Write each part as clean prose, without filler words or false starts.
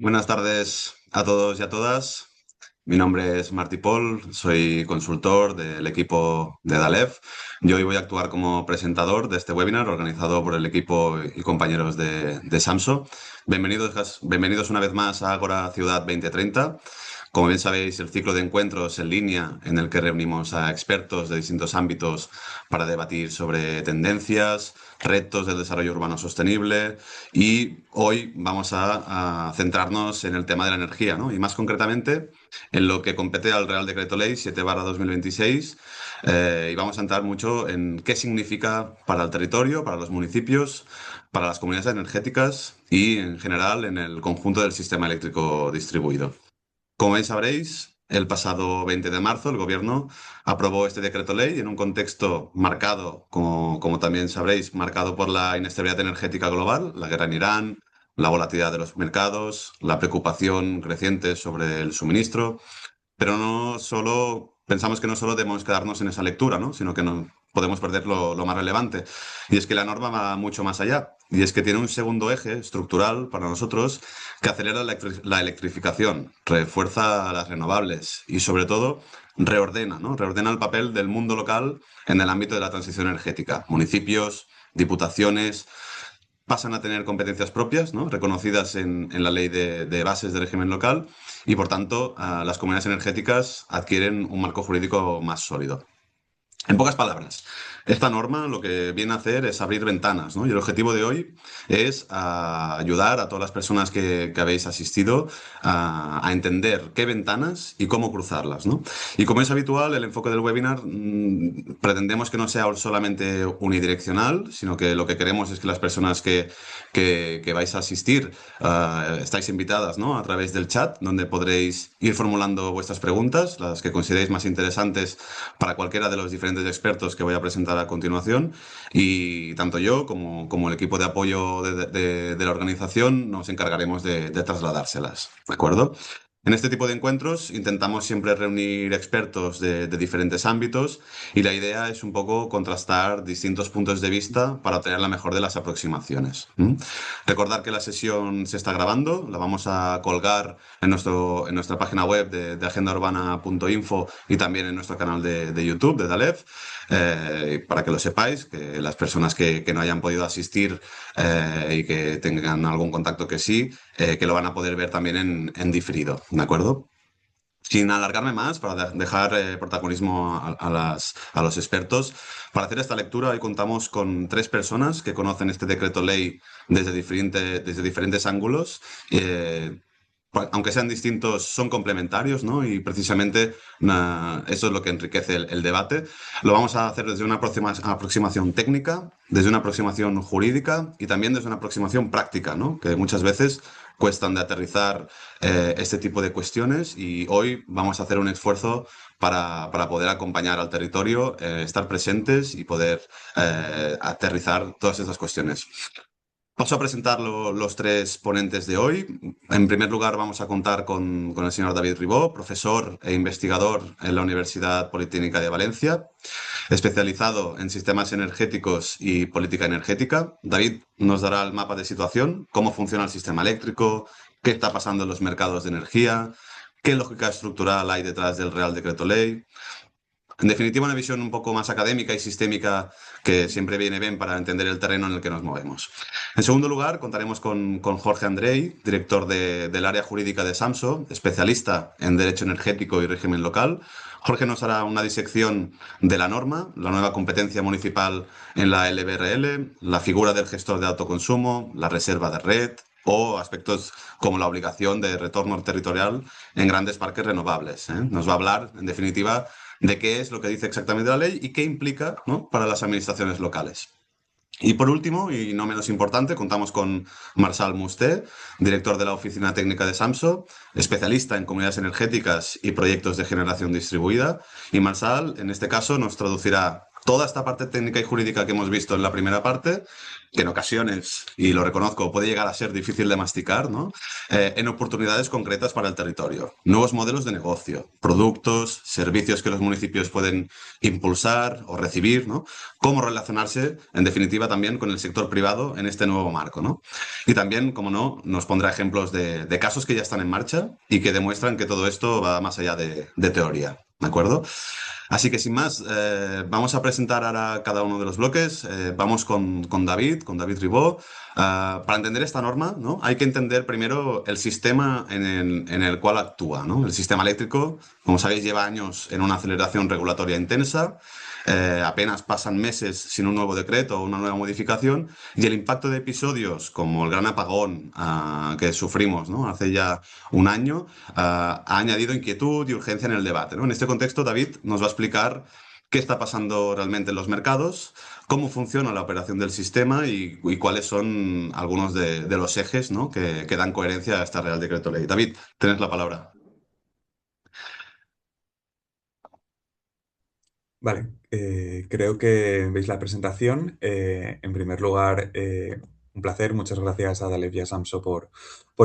Buenas tardes a todos y a todas. Mi nombre es Martí Pol, soy consultor del equipo de DALEV. Yo hoy voy a actuar como presentador de este webinar organizado por el equipo y compañeros de Samso. Bienvenidos una vez más a Ágora Ciudad 2030. Como bien sabéis, el ciclo de encuentros en línea en el que reunimos a expertos de distintos ámbitos para debatir sobre tendencias, retos del desarrollo urbano sostenible y hoy vamos a centrarnos en el tema de la energía, ¿no? Y más concretamente en lo que compete al Real Decreto Ley 7/2026 y vamos a entrar mucho en qué significa para el territorio, para los municipios, para las comunidades energéticas y en general en el conjunto del sistema eléctrico distribuido. Como bien sabréis, el pasado 20 de marzo el Gobierno aprobó este decreto ley en un contexto marcado, como también sabréis, marcado por la inestabilidad energética global, la guerra en Irán, la volatilidad de los mercados, la preocupación creciente sobre el suministro. Pero no solo, pensamos que no solo debemos quedarnos en esa lectura, ¿no? Sino que no podemos perder lo más relevante. Y es que la norma va mucho más allá. Y es que tiene un segundo eje estructural para nosotros que acelera la electrificación, refuerza las renovables y sobre todo reordena, ¿no? Reordena el papel del mundo local en el ámbito de la transición energética. Municipios, diputaciones, pasan a tener competencias propias, ¿no? Reconocidas en la ley de bases de régimen local y, por tanto, las comunidades energéticas adquieren un marco jurídico más sólido. En pocas palabras, esta norma lo que viene a hacer es abrir ventanas, ¿no? Y el objetivo de hoy es ayudar a todas las personas que habéis asistido a entender qué ventanas y cómo cruzarlas, ¿no? Y como es habitual, el enfoque del webinar pretendemos que no sea solamente unidireccional, sino que lo que queremos es que las personas que vais a asistir estáis invitadas, ¿no? A través del chat, donde podréis ir formulando vuestras preguntas, las que consideréis más interesantes para cualquiera de los diferentes expertos que voy a presentar a continuación. Y tanto yo como el equipo de apoyo de la organización nos encargaremos de trasladárselas. ¿De acuerdo? En este tipo de encuentros intentamos siempre reunir expertos de diferentes ámbitos y la idea es un poco contrastar distintos puntos de vista para obtener la mejor de las aproximaciones. ¿Mm? Recordar que la sesión se está grabando, la vamos a colgar en nuestra página web de agendaurbana.info y también en nuestro canal de YouTube de Dalev, para que lo sepáis, que las personas que no hayan podido asistir y que tengan algún contacto que sí, que lo van a poder ver también en diferido, ¿de acuerdo? Sin alargarme más, para dejar protagonismo a los expertos, para hacer esta lectura hoy contamos con tres personas que conocen este decreto ley desde diferentes ángulos. Aunque sean distintos, son complementarios, ¿no? Y precisamente eso es lo que enriquece el debate. Lo vamos a hacer desde una aproximación técnica, desde una aproximación jurídica y también desde una aproximación práctica, ¿no? Que muchas veces cuestan de aterrizar este tipo de cuestiones y hoy vamos a hacer un esfuerzo para poder acompañar al territorio, estar presentes y poder aterrizar todas estas cuestiones. Paso a presentar los tres ponentes de hoy. En primer lugar, vamos a contar con el señor David Ribó, profesor e investigador en la Universidad Politécnica de Valencia, especializado en sistemas energéticos y política energética. David nos dará el mapa de situación, cómo funciona el sistema eléctrico, qué está pasando en los mercados de energía, qué lógica estructural hay detrás del Real Decreto Ley. En definitiva, una visión un poco más académica y sistémica que siempre viene bien para entender el terreno en el que nos movemos. En segundo lugar, contaremos con Jorge Andrei, director del área jurídica de Samso, especialista en Derecho Energético y Régimen Local. Jorge nos hará una disección de la norma, la nueva competencia municipal en la LBRL, la figura del gestor de autoconsumo, la reserva de red o aspectos como la obligación de retorno territorial en grandes parques renovables, ¿eh? Nos va a hablar, en definitiva, de qué es lo que dice exactamente la ley y qué implica, ¿no?, para las administraciones locales. Y por último, y no menos importante, contamos con Marçal Musté, director de la Oficina Técnica de Samso, especialista en comunidades energéticas y proyectos de generación distribuida. Y Marçal, en este caso, nos traducirá toda esta parte técnica y jurídica que hemos visto en la primera parte, que en ocasiones, y lo reconozco, puede llegar a ser difícil de masticar, ¿no? En oportunidades concretas para el territorio. Nuevos modelos de negocio, productos, servicios que los municipios pueden impulsar o recibir, ¿no? Cómo relacionarse, en definitiva, también con el sector privado en este nuevo marco, ¿no? Y también, como no, nos pondrá ejemplos de casos que ya están en marcha y que demuestran que todo esto va más allá de teoría, ¿de acuerdo? Así que sin más, vamos a presentar ahora cada uno de los bloques. Vamos con David Ribó. Para entender esta norma, ¿no? Hay que entender primero el sistema en el cual actúa, ¿no? El sistema eléctrico, como sabéis, lleva años en una aceleración regulatoria intensa. Apenas pasan meses sin un nuevo decreto o una nueva modificación y el impacto de episodios como el gran apagón que sufrimos, ¿no? Hace ya un año ha añadido inquietud y urgencia en el debate, ¿no? En este contexto, David nos va a explicar qué está pasando realmente en los mercados, cómo funciona la operación del sistema y cuáles son algunos de los ejes, ¿no? que dan coherencia a esta Real Decreto Ley. David, tienes la palabra. Vale, creo que veis la presentación. En primer lugar, un placer. Muchas gracias a Dalef y a Samso por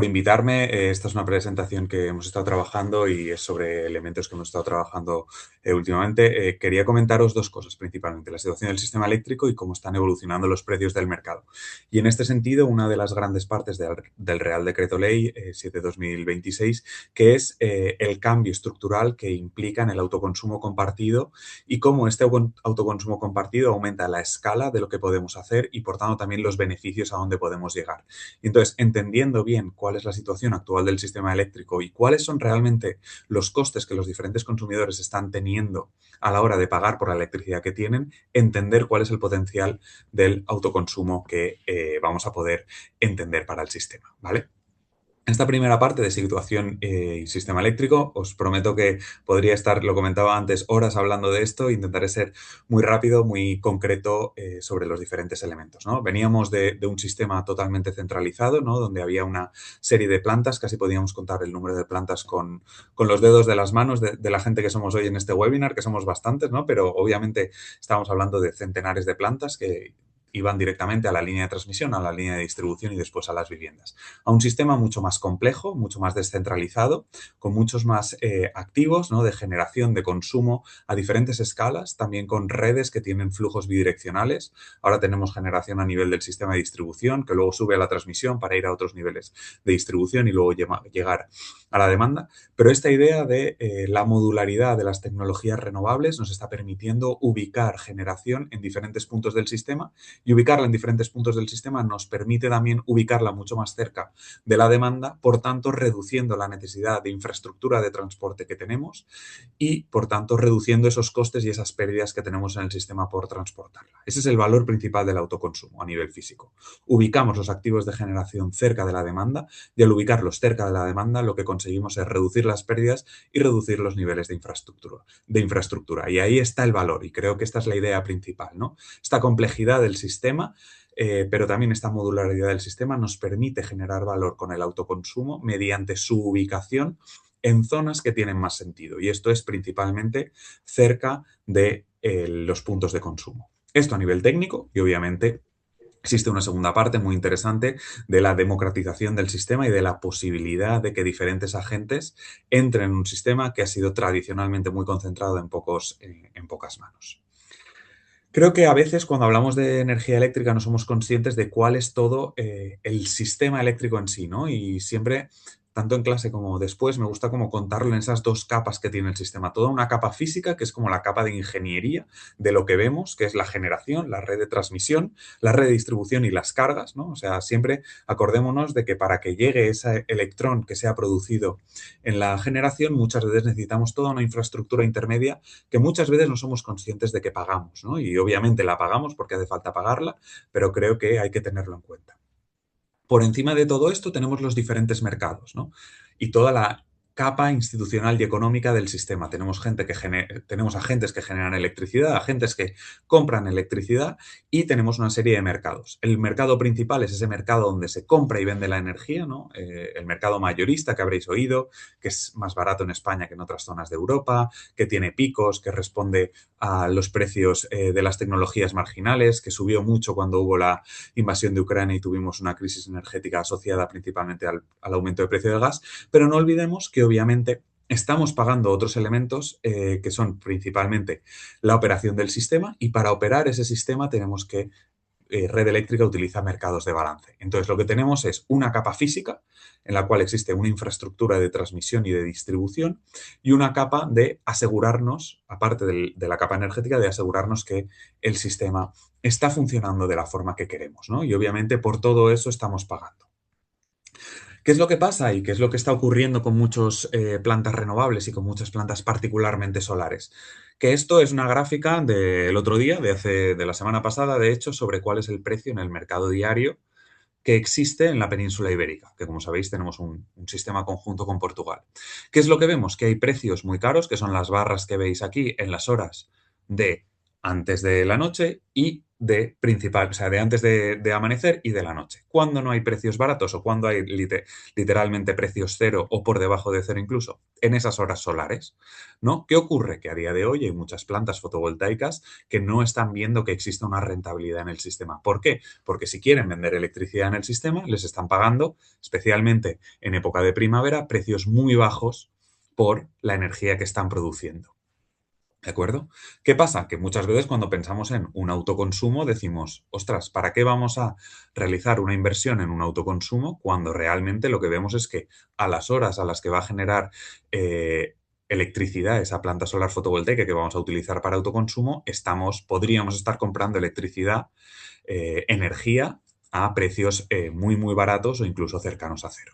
invitarme. Esta es una presentación que hemos estado trabajando y es sobre elementos que hemos estado trabajando últimamente. Quería comentaros dos cosas principalmente, la situación del sistema eléctrico y cómo están evolucionando los precios del mercado. Y en este sentido, una de las grandes partes del Real Decreto Ley 7/2026, que es el cambio estructural que implica en el autoconsumo compartido y cómo este autoconsumo compartido aumenta la escala de lo que podemos hacer y, por tanto, también los beneficios a donde podemos llegar. Y entonces, entendiendo bien cuál es la situación actual del sistema eléctrico y cuáles son realmente los costes que los diferentes consumidores están teniendo a la hora de pagar por la electricidad que tienen, entender cuál es el potencial del autoconsumo que vamos a poder entender para el sistema, ¿vale? Esta primera parte de situación y sistema eléctrico, os prometo que podría estar, lo comentaba antes, horas hablando de esto. Intentaré ser muy rápido, muy concreto sobre los diferentes elementos, ¿no? Veníamos de un sistema totalmente centralizado, ¿no? Donde había una serie de plantas, casi podíamos contar el número de plantas con los dedos de las manos de la gente que somos hoy en este webinar, que somos bastantes, ¿no? Pero obviamente estamos hablando de centenares de plantas que iban directamente a la línea de transmisión, a la línea de distribución y después a las viviendas, a un sistema mucho más complejo, mucho más descentralizado, con muchos más activos, ¿no? De generación, de consumo a diferentes escalas, también con redes que tienen flujos bidireccionales. Ahora tenemos generación a nivel del sistema de distribución, que luego sube a la transmisión para ir a otros niveles de distribución y luego llegar a la demanda. Pero esta idea de la modularidad de las tecnologías renovables nos está permitiendo ubicar generación en diferentes puntos del sistema, y ubicarla en diferentes puntos del sistema nos permite también ubicarla mucho más cerca de la demanda, por tanto reduciendo la necesidad de infraestructura de transporte que tenemos y, por tanto, reduciendo esos costes y esas pérdidas que tenemos en el sistema por transportarla. Ese es el valor principal del autoconsumo a nivel físico. Ubicamos los activos de generación cerca de la demanda y al ubicarlos cerca de la demanda lo que conseguimos es reducir las pérdidas y reducir los niveles de infraestructura. Y ahí está el valor y creo que esta es la idea principal, ¿no? Esta complejidad del sistema, pero también esta modularidad del sistema nos permite generar valor con el autoconsumo mediante su ubicación en zonas que tienen más sentido. Y esto es principalmente cerca de los puntos de consumo. Esto a nivel técnico y obviamente existe una segunda parte muy interesante de la democratización del sistema y de la posibilidad de que diferentes agentes entren en un sistema que ha sido tradicionalmente muy concentrado en pocas manos. Creo que a veces cuando hablamos de energía eléctrica no somos conscientes de cuál es todo el sistema eléctrico en sí, ¿no? Y siempre, tanto en clase como después, me gusta como contarlo en esas dos capas que tiene el sistema. Toda una capa física, que es como la capa de ingeniería de lo que vemos, que es la generación, la red de transmisión, la red de distribución y las cargas, ¿no? O sea, siempre acordémonos de que para que llegue ese electrón que se ha producido en la generación, muchas veces necesitamos toda una infraestructura intermedia que muchas veces no somos conscientes de que pagamos, ¿no? Y obviamente la pagamos porque hace falta pagarla, pero creo que hay que tenerlo en cuenta. Por encima de todo esto tenemos los diferentes mercados, ¿no? Y toda la capa institucional y económica del sistema. Tenemos agentes que generan electricidad, agentes que compran electricidad y tenemos una serie de mercados. El mercado principal es ese mercado donde se compra y vende la energía, ¿no? El mercado mayorista que habréis oído, que es más barato en España que en otras zonas de Europa, que tiene picos, que responde a los precios de las tecnologías marginales, que subió mucho cuando hubo la invasión de Ucrania y tuvimos una crisis energética asociada principalmente al aumento de precio del gas, pero no olvidemos que obviamente estamos pagando otros elementos que son principalmente la operación del sistema y para operar ese sistema tenemos que red eléctrica utiliza mercados de balance. Entonces, lo que tenemos es una capa física en la cual existe una infraestructura de transmisión y de distribución y una capa de asegurarnos, aparte de la capa energética, de asegurarnos que el sistema está funcionando de la forma que queremos, ¿no? Y obviamente por todo eso estamos pagando. ¿Qué es lo que pasa y qué es lo que está ocurriendo con muchas plantas renovables y con muchas plantas particularmente solares? Que esto es una gráfica del otro día, de la semana pasada, de hecho, sobre cuál es el precio en el mercado diario que existe en la península ibérica, que como sabéis tenemos un sistema conjunto con Portugal. ¿Qué es lo que vemos? Que hay precios muy caros, que son las barras que veis aquí en las horas de antes de la noche y de principal, o sea, de antes de amanecer y de la noche. Cuando no hay precios baratos o cuando hay literalmente precios cero o por debajo de cero incluso, en esas horas solares, ¿no? ¿Qué ocurre? Que a día de hoy hay muchas plantas fotovoltaicas que no están viendo que existe una rentabilidad en el sistema. ¿Por qué? Porque si quieren vender electricidad en el sistema, les están pagando, especialmente en época de primavera, precios muy bajos por la energía que están produciendo. ¿De acuerdo? ¿Qué pasa? Que muchas veces cuando pensamos en un autoconsumo decimos, ostras, ¿para qué vamos a realizar una inversión en un autoconsumo cuando realmente lo que vemos es que a las horas a las que va a generar electricidad esa planta solar fotovoltaica que vamos a utilizar para autoconsumo, podríamos estar comprando electricidad, energía a precios muy, muy baratos o incluso cercanos a cero?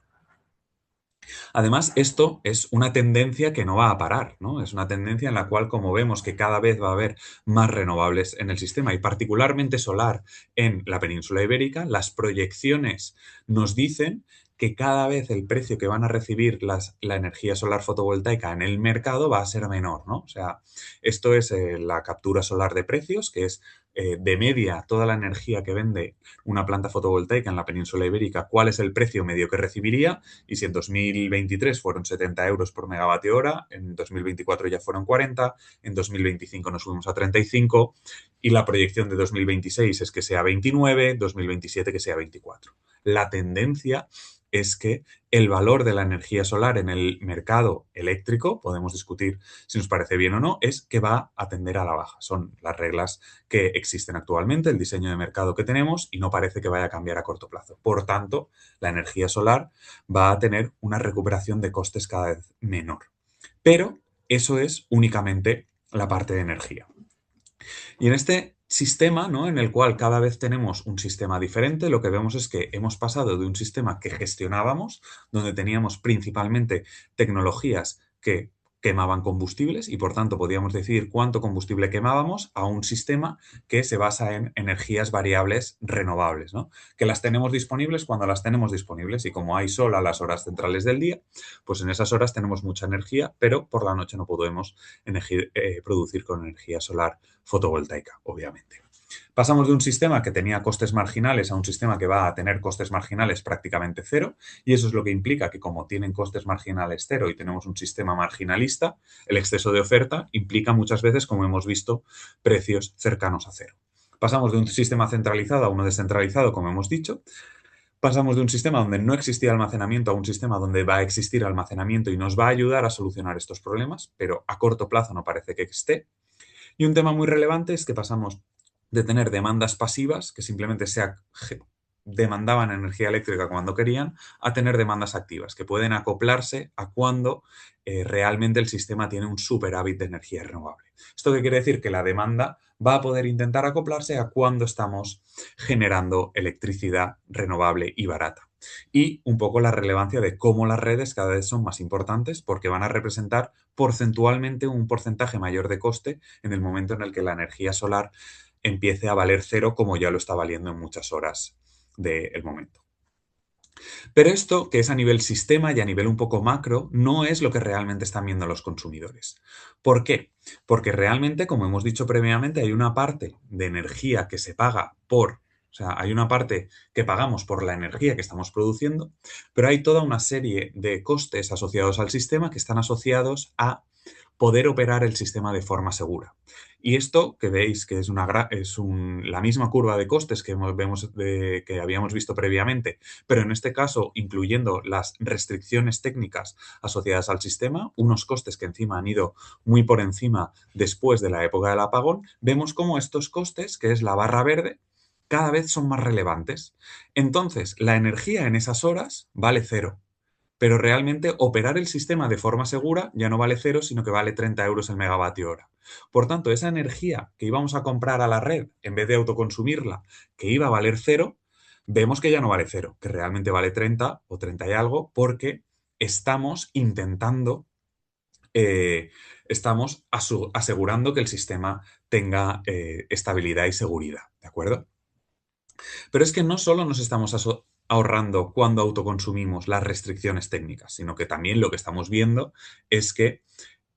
Además, esto es una tendencia que no va a parar, ¿no? Es una tendencia en la cual, como vemos que cada vez va a haber más renovables en el sistema y particularmente solar en la península ibérica, las proyecciones nos dicen que cada vez el precio que van a recibir la energía solar fotovoltaica en el mercado va a ser menor, ¿no? O sea, esto es la captura solar de precios, que es de media toda la energía que vende una planta fotovoltaica en la península ibérica, cuál es el precio medio que recibiría y si en 2023 fueron 70 euros por megavatio hora, en 2024 ya fueron 40, en 2025 nos subimos a 35 y la proyección de 2026 es que sea 29, 2027 que sea 24. La tendencia es que el valor de la energía solar en el mercado eléctrico, podemos discutir si nos parece bien o no, es que va a tender a la baja. Son las reglas que existen actualmente, el diseño de mercado que tenemos y no parece que vaya a cambiar a corto plazo. Por tanto, la energía solar va a tener una recuperación de costes cada vez menor. Pero eso es únicamente la parte de energía. Y en este sistema, ¿no? En el cual cada vez tenemos un sistema diferente, lo que vemos es que hemos pasado de un sistema que gestionábamos, donde teníamos principalmente tecnologías que quemaban combustibles y por tanto podíamos decidir cuánto combustible quemábamos, a un sistema que se basa en energías variables renovables, ¿no? Que las tenemos disponibles cuando las tenemos disponibles y como hay sol a las horas centrales del día, pues en esas horas tenemos mucha energía, pero por la noche no podemos producir con energía solar fotovoltaica, obviamente. Pasamos de un sistema que tenía costes marginales a un sistema que va a tener costes marginales prácticamente cero y eso es lo que implica que como tienen costes marginales cero y tenemos un sistema marginalista, el exceso de oferta implica muchas veces, como hemos visto, precios cercanos a cero. Pasamos de un sistema centralizado a uno descentralizado, como hemos dicho. Pasamos de un sistema donde no existía almacenamiento a un sistema donde va a existir almacenamiento y nos va a ayudar a solucionar estos problemas, pero a corto plazo no parece que esté. Y un tema muy relevante es que pasamos de tener demandas pasivas, que simplemente demandaban energía eléctrica cuando querían, a tener demandas activas, que pueden acoplarse a cuando realmente el sistema tiene un superávit de energía renovable. ¿Esto qué quiere decir? Que la demanda va a poder intentar acoplarse a cuando estamos generando electricidad renovable y barata. Y un poco la relevancia de cómo las redes cada vez son más importantes porque van a representar porcentualmente un porcentaje mayor de coste en el momento en el que la energía solar empiece a valer cero como ya lo está valiendo en muchas horas del momento. Pero esto, que es a nivel sistema y a nivel un poco macro, no es lo que realmente están viendo los consumidores. ¿Por qué? Porque realmente, como hemos dicho previamente, hay una parte de energía que se paga o sea, hay una parte que pagamos por la energía que estamos produciendo, pero hay toda una serie de costes asociados al sistema que están asociados a poder operar el sistema de forma segura. Y esto que veis que es, la misma curva de costes que habíamos visto previamente, pero en este caso incluyendo las restricciones técnicas asociadas al sistema, unos costes que encima han ido muy por encima después de la época del apagón, vemos cómo estos costes, que es la barra verde, cada vez son más relevantes. Entonces, la energía en esas horas vale cero, pero realmente operar el sistema de forma segura ya no vale cero, sino que vale 30 euros el megavatio hora. Por tanto, esa energía que íbamos a comprar a la red, en vez de autoconsumirla, que iba a valer cero, vemos que ya no vale cero, que realmente vale 30 o 30 y algo, porque estamos intentando, eh, estamos asegurando que el sistema tenga estabilidad y seguridad, ¿de acuerdo? Pero es que no solo nos estamos ahorrando cuando autoconsumimos las restricciones técnicas, sino que también lo que estamos viendo es que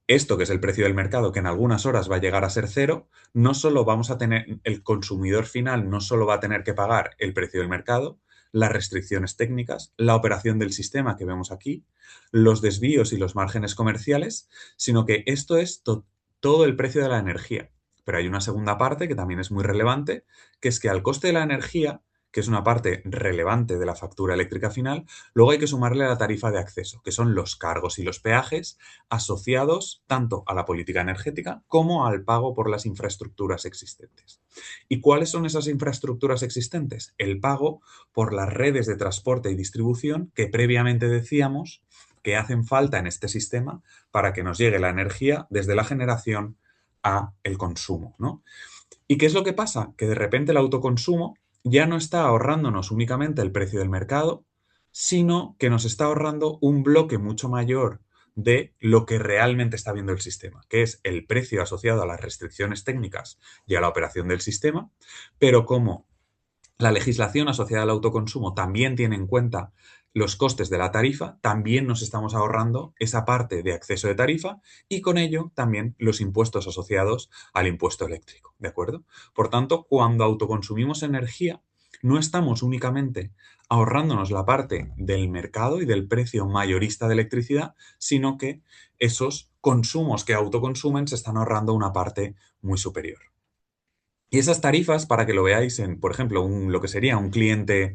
esto, que es el precio del mercado, que en algunas horas va a llegar a ser cero, no solo vamos a tener, el consumidor final no solo va a tener que pagar el precio del mercado, las restricciones técnicas, la operación del sistema que vemos aquí, los desvíos y los márgenes comerciales, sino que esto es todo el precio de la energía. Pero hay una segunda parte que también es muy relevante, que es que al coste de la energía, que es una parte relevante de la factura eléctrica final, luego hay que sumarle la tarifa de acceso, que son los cargos y los peajes asociados tanto a la política energética como al pago por las infraestructuras existentes. ¿Y cuáles son esas infraestructuras existentes? El pago por las redes de transporte y distribución que previamente decíamos que hacen falta en este sistema para que nos llegue la energía desde la generación a el consumo, ¿no? ¿Y qué es lo que pasa? Que de repente el autoconsumo ya no está ahorrándonos únicamente el precio del mercado, sino que nos está ahorrando un bloque mucho mayor de lo que realmente está viendo el sistema, que es el precio asociado a las restricciones técnicas y a la operación del sistema, pero como la legislación asociada al autoconsumo también tiene en cuenta los costes de la tarifa, también nos estamos ahorrando esa parte de acceso de tarifa y con ello también los impuestos asociados al impuesto eléctrico, ¿de acuerdo? Por tanto, cuando autoconsumimos energía, no estamos únicamente ahorrándonos la parte del mercado y del precio mayorista de electricidad, sino que esos consumos que autoconsumen se están ahorrando una parte muy superior. Y esas tarifas, para que lo veáis en, por ejemplo, lo que sería un cliente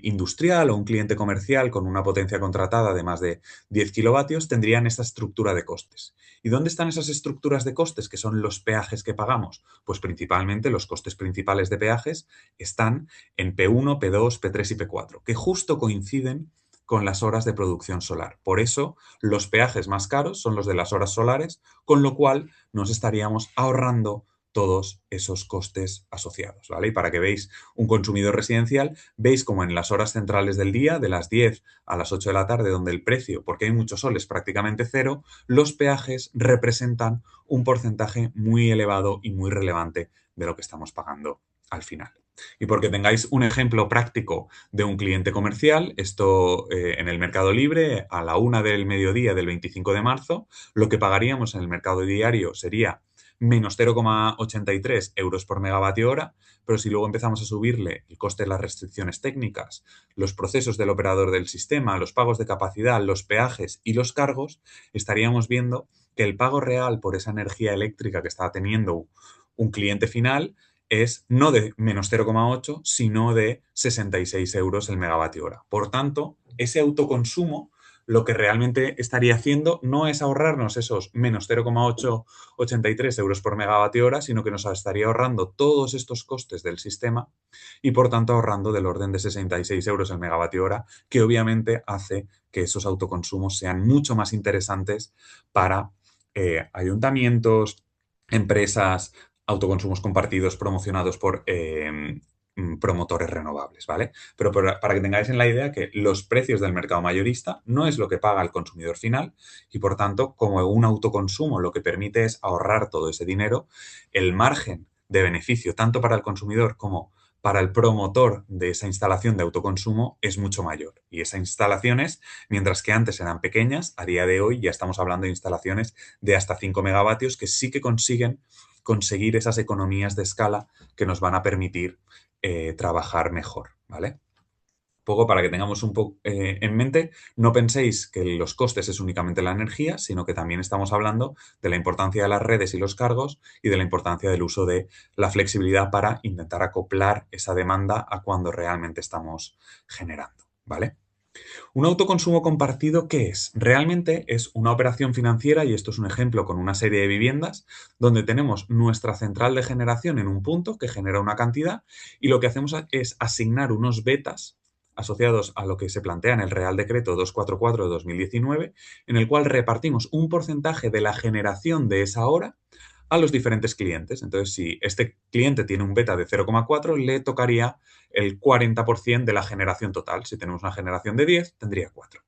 industrial o un cliente comercial con una potencia contratada de más de 10 kilovatios, tendrían esa estructura de costes. ¿Y dónde están esas estructuras de costes, que son los peajes que pagamos? Pues principalmente los costes principales de peajes están en P1, P2, P3 y P4, que justo coinciden con las horas de producción solar. Por eso, los peajes más caros son los de las horas solares, con lo cual nos estaríamos ahorrando todos esos costes asociados, ¿vale? Y para que veáis un consumidor residencial, veis como en las horas centrales del día, de las 10 a las 8 de la tarde, donde el precio, porque hay mucho sol, es prácticamente cero, los peajes representan un porcentaje muy elevado y muy relevante de lo que estamos pagando al final. Y porque tengáis un ejemplo práctico de un cliente comercial, esto en el mercado libre, a la 1 del mediodía del 25 de marzo, lo que pagaríamos en el mercado diario sería menos 0,83 euros por megavatio hora, pero si luego empezamos a subirle el coste de las restricciones técnicas, los procesos del operador del sistema, los pagos de capacidad, los peajes y los cargos, estaríamos viendo que el pago real por esa energía eléctrica que está teniendo un cliente final es no de menos 0,8, sino de 66 euros el megavatio hora. Por tanto, ese autoconsumo lo que realmente estaría haciendo no es ahorrarnos esos menos 0,883 euros por megavatio hora, sino que nos estaría ahorrando todos estos costes del sistema y por tanto ahorrando del orden de 66 euros el megavatio hora, que obviamente hace que esos autoconsumos sean mucho más interesantes para ayuntamientos, empresas, autoconsumos compartidos promocionados por promotores renovables, ¿vale? Pero para que tengáis en la idea que los precios del mercado mayorista no es lo que paga el consumidor final y, por tanto, como un autoconsumo lo que permite es ahorrar todo ese dinero, el margen de beneficio tanto para el consumidor como para el promotor de esa instalación de autoconsumo es mucho mayor. Y esas instalaciones, mientras que antes eran pequeñas, a día de hoy ya estamos hablando de instalaciones de hasta 5 megavatios que sí que consiguen conseguir esas economías de escala que nos van a permitir trabajar mejor, ¿vale? Poco para que tengamos un poco en mente, no penséis que los costes es únicamente la energía, sino que también estamos hablando de la importancia de las redes y los cargos y de la importancia del uso de la flexibilidad para intentar acoplar esa demanda a cuando realmente estamos generando, ¿vale? Un autoconsumo compartido, ¿qué es? Realmente es una operación financiera, y esto es un ejemplo con una serie de viviendas, donde tenemos nuestra central de generación en un punto que genera una cantidad y lo que hacemos es asignar unos betas asociados a lo que se plantea en el Real Decreto 244 de 2019, en el cual repartimos un porcentaje de la generación de esa hora a los diferentes clientes. Entonces, si este cliente tiene un beta de 0,4, le tocaría el 40% de la generación total. Si tenemos una generación de 10, tendría 4.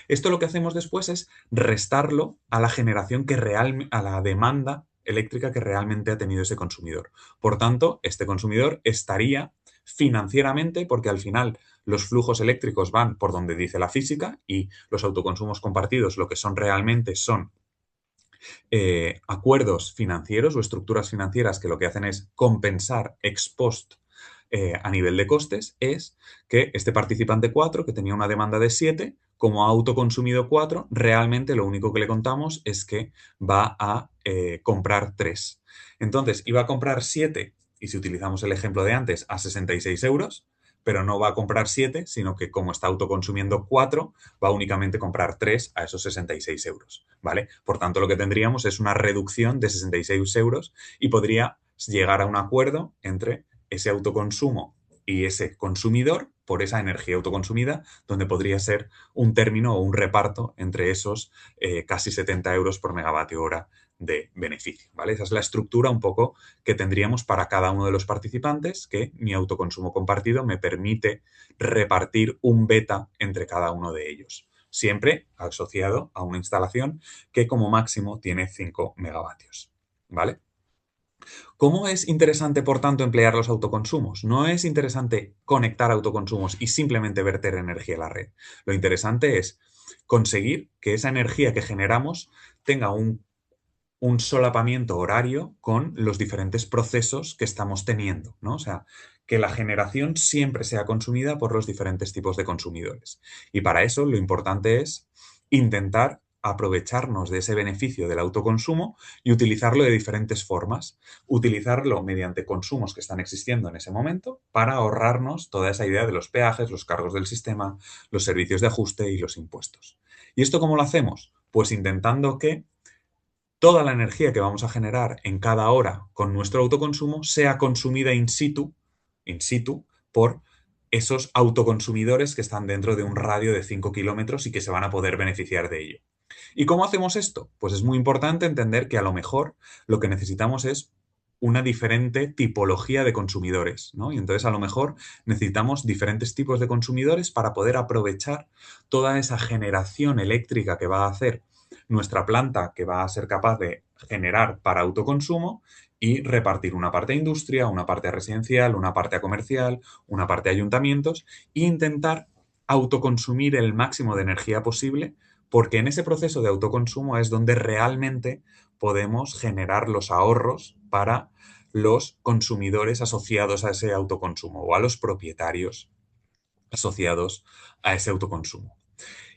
Esto lo que hacemos después es restarlo a la generación a la demanda eléctrica que realmente ha tenido ese consumidor. Por tanto, este consumidor estaría financieramente, porque al final los flujos eléctricos van por donde dice la física y los autoconsumos compartidos lo que son realmente son acuerdos financieros o estructuras financieras que lo que hacen es compensar ex post a nivel de costes, es que este participante 4, que tenía una demanda de 7, como ha autoconsumido 4, realmente lo único que le contamos es que va a comprar 3. Entonces, iba a comprar 7, y si utilizamos el ejemplo de antes, a 66 euros, pero no va a comprar 7, sino que como está autoconsumiendo 4, va a únicamente comprar 3 a esos 66 euros, ¿vale? Por tanto, lo que tendríamos es una reducción de 66 euros y podría llegar a un acuerdo entre ese autoconsumo y ese consumidor por esa energía autoconsumida, donde podría ser un término o un reparto entre esos casi 70 euros por megavatio hora de beneficio, ¿vale? Esa es la estructura un poco que tendríamos para cada uno de los participantes, que mi autoconsumo compartido me permite repartir un beta entre cada uno de ellos, siempre asociado a una instalación que como máximo tiene 5 megavatios, ¿vale? ¿Cómo es interesante, por tanto, emplear los autoconsumos? No es interesante conectar autoconsumos y simplemente verter energía a la red. Lo interesante es conseguir que esa energía que generamos tenga un solapamiento horario con los diferentes procesos que estamos teniendo, ¿no? O sea, que la generación siempre sea consumida por los diferentes tipos de consumidores. Y para eso lo importante es intentar aprovecharnos de ese beneficio del autoconsumo y utilizarlo de diferentes formas. Utilizarlo mediante consumos que están existiendo en ese momento para ahorrarnos toda esa idea de los peajes, los cargos del sistema, los servicios de ajuste y los impuestos. ¿Y esto cómo lo hacemos? Pues intentando que toda la energía que vamos a generar en cada hora con nuestro autoconsumo sea consumida in situ por esos autoconsumidores que están dentro de un radio de 5 kilómetros y que se van a poder beneficiar de ello. ¿Y cómo hacemos esto? Pues es muy importante entender que a lo mejor lo que necesitamos es una diferente tipología de consumidores, ¿no? Y entonces a lo mejor necesitamos diferentes tipos de consumidores para poder aprovechar toda esa generación eléctrica que va a hacer nuestra planta, que va a ser capaz de generar para autoconsumo y repartir una parte a industria, una parte a residencial, una parte a comercial, una parte a ayuntamientos e intentar autoconsumir el máximo de energía posible, porque en ese proceso de autoconsumo es donde realmente podemos generar los ahorros para los consumidores asociados a ese autoconsumo o a los propietarios asociados a ese autoconsumo.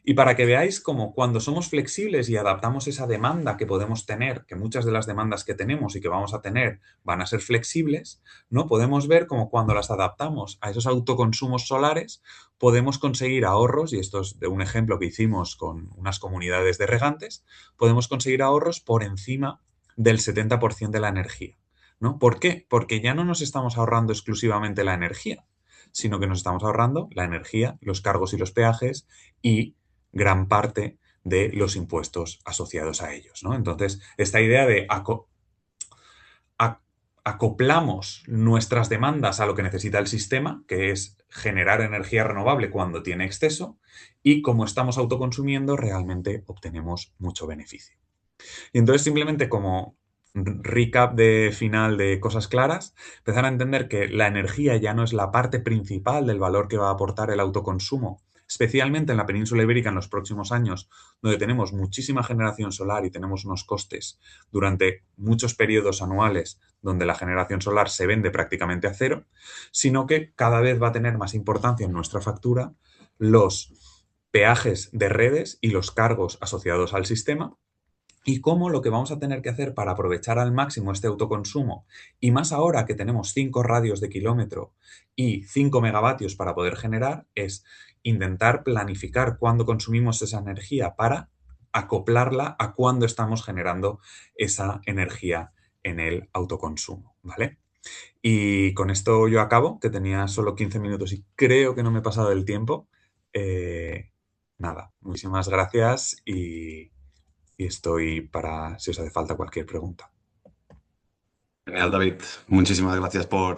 Y para que veáis cómo cuando somos flexibles y adaptamos esa demanda que podemos tener, que muchas de las demandas que tenemos y que vamos a tener van a ser flexibles, ¿no? Podemos ver cómo cuando las adaptamos a esos autoconsumos solares, podemos conseguir ahorros, y esto es de un ejemplo que hicimos con unas comunidades de regantes, podemos conseguir ahorros por encima del 70% de la energía, ¿no? ¿Por qué? Porque ya no nos estamos ahorrando exclusivamente la energía, sino que nos estamos ahorrando la energía, los cargos y los peajes y gran parte de los impuestos asociados a ellos, ¿no? Entonces, esta idea de acoplamos nuestras demandas a lo que necesita el sistema, que es generar energía renovable cuando tiene exceso, y como estamos autoconsumiendo, realmente obtenemos mucho beneficio. Y entonces, simplemente como recap de final de cosas claras, empezar a entender que la energía ya no es la parte principal del valor que va a aportar el autoconsumo, especialmente en la península ibérica en los próximos años, donde tenemos muchísima generación solar y tenemos unos costes durante muchos periodos anuales donde la generación solar se vende prácticamente a cero, sino que cada vez va a tener más importancia en nuestra factura los peajes de redes y los cargos asociados al sistema, y cómo lo que vamos a tener que hacer para aprovechar al máximo este autoconsumo, y más ahora que tenemos 5 radios de kilómetro y 5 megavatios para poder generar, es intentar planificar cuándo consumimos esa energía para acoplarla a cuándo estamos generando esa energía en el autoconsumo, ¿vale? Y con esto yo acabo, que tenía solo 15 minutos y creo que no me he pasado del tiempo. Eh, Nada, muchísimas gracias y estoy para si os hace falta cualquier pregunta. Genial, David. Muchísimas gracias por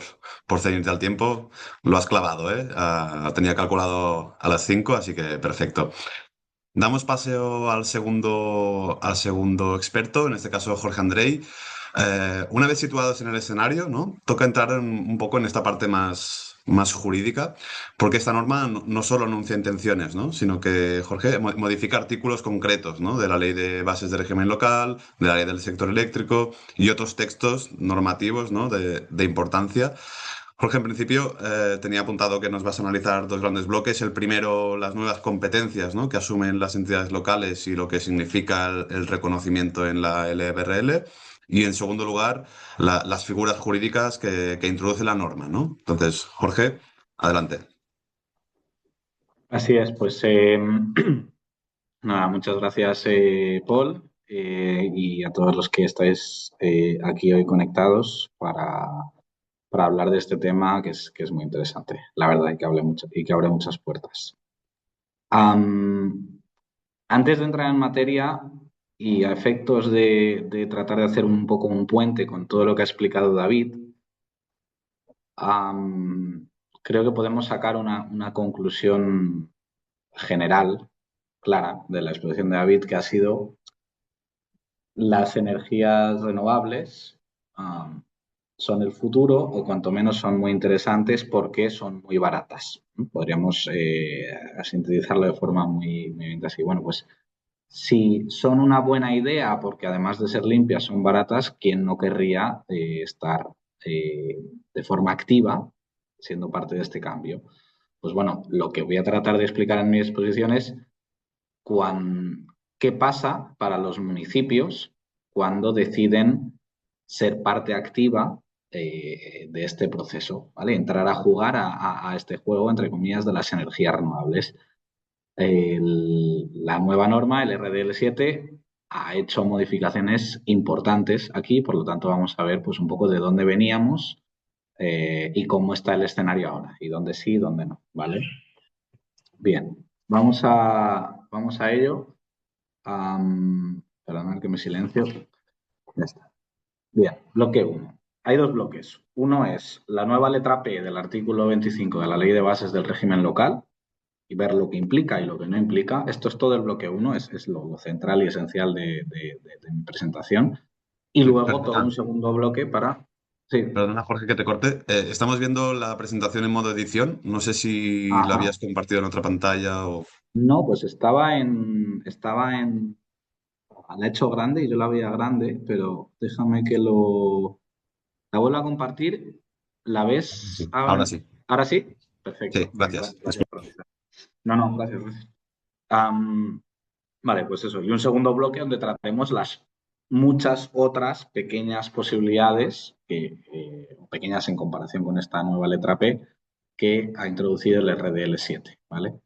ceñirte al tiempo. Lo has clavado, ¿eh? Tenía calculado a las 5, así que perfecto. Damos paseo al segundo experto, en este caso Jorge Andrei. Una vez situados en el escenario, ¿no? Toca entrar un poco en esta parte más jurídica, porque esta norma no solo anuncia intenciones, ¿no? Sino que, Jorge, modifica artículos concretos, ¿no? De la Ley de Bases de Régimen Local, de la Ley del Sector Eléctrico y otros textos normativos, ¿no? De importancia. Jorge, en principio, tenía apuntado que nos vas a analizar dos grandes bloques. El primero, las nuevas competencias, ¿no? Que asumen las entidades locales y lo que significa el reconocimiento en la LBRL. Y en segundo lugar, las figuras jurídicas que introduce la norma, ¿no? Entonces, Jorge, adelante. Así es, pues nada, muchas gracias, Paul, y a todos los que estáis aquí hoy conectados para hablar de este tema que es muy interesante, la verdad, y que abre muchas puertas. Antes de entrar en materia y a efectos de tratar de hacer un poco un puente con todo lo que ha explicado David, creo que podemos sacar una conclusión general, clara, de la exposición de David, que ha sido las energías renovables son el futuro o cuanto menos son muy interesantes porque son muy baratas. Podríamos sintetizarlo de forma muy bien así. Bueno, pues si son una buena idea porque además de ser limpias son baratas, ¿quién no querría estar de forma activa siendo parte de este cambio? Pues bueno, lo que voy a tratar de explicar en mi exposición es qué pasa para los municipios cuando deciden ser parte activa de este proceso, ¿vale? Entrar a jugar a este juego, entre comillas, de las energías renovables. La nueva norma, el RDL7, ha hecho modificaciones importantes aquí, por lo tanto vamos a ver pues, un poco de dónde veníamos y cómo está el escenario ahora, y dónde sí y dónde no, ¿vale? Bien, vamos a ello. Perdonad que me silencio. Ya está. Bien, bloque 1. Hay dos bloques. Uno es la nueva letra P del artículo 25 de la Ley de Bases del Régimen Local y ver lo que implica y lo que no implica. Esto es todo el bloque 1, es lo central y esencial de mi presentación. Y luego todo un segundo bloque para... Sí. Perdona, Jorge, que te corte. Estamos viendo la presentación en modo edición. No sé si la Ajá. habías compartido en otra pantalla o... No, pues la he hecho grande y yo la veía grande, pero déjame que la vuelva a compartir. ¿La ves Sí, ahora ahora? sí. ¿Ahora sí? Sí, Perfecto. gracias. Gracias por avisar. No, no, gracias. Am, vale, pues eso. Y un segundo bloque donde trataremos las muchas otras pequeñas posibilidades, pequeñas en comparación con esta nueva letra P, que ha introducido el RDL7, ¿vale?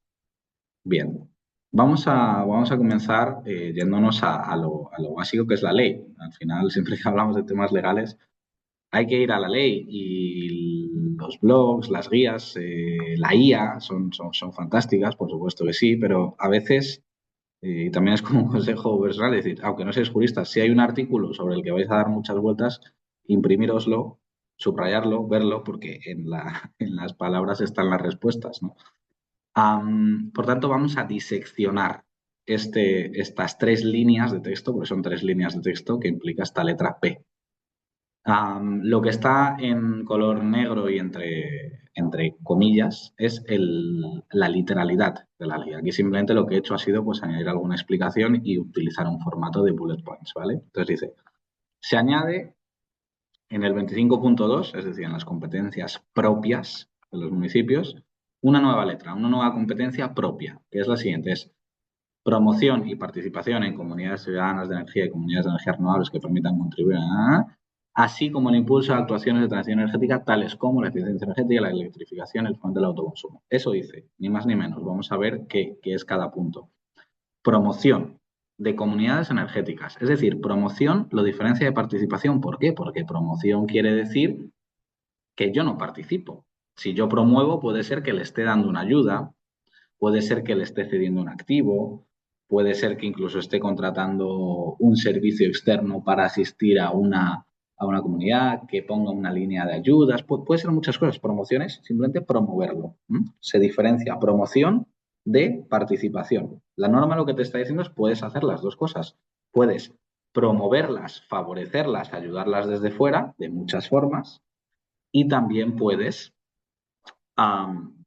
Bien, vamos a comenzar yéndonos a lo básico que es la ley. Al final, siempre que hablamos de temas legales, hay que ir a la ley y los blogs, las guías, la IA son fantásticas, por supuesto que sí, pero a veces, y también es como un consejo personal, es decir, aunque no seáis juristas, si hay un artículo sobre el que vais a dar muchas vueltas, imprimíroslo, subrayarlo, verlo, porque en las palabras están las respuestas, ¿no? Por tanto, vamos a diseccionar estas tres líneas de texto, porque son tres líneas de texto que implica esta letra P, Lo que está en color negro y entre comillas es la literalidad de la ley. Aquí simplemente lo que he hecho ha sido pues, añadir alguna explicación y utilizar un formato de bullet points, ¿vale? Entonces dice, se añade en el 25.2, es decir, en las competencias propias de los municipios, una nueva letra, una nueva competencia propia, que es la siguiente, es promoción y participación en comunidades ciudadanas de energía y comunidades de energía renovables que permitan contribuir así como el impulso a actuaciones de transición energética tales como la eficiencia energética, la electrificación, el fomento del autoconsumo. Eso dice, ni más ni menos. Vamos a ver qué es cada punto. Promoción de comunidades energéticas. Es decir, promoción lo diferencia de participación. ¿Por qué? Porque promoción quiere decir que yo no participo. Si yo promuevo, puede ser que le esté dando una ayuda, puede ser que le esté cediendo un activo, puede ser que incluso esté contratando un servicio externo para asistir a una comunidad, que ponga una línea de ayudas, puede ser muchas cosas. Promociones, simplemente promoverlo. Se diferencia promoción de participación. La norma lo que te está diciendo es puedes hacer las dos cosas. Puedes promoverlas, favorecerlas, ayudarlas desde fuera, de muchas formas, y también puedes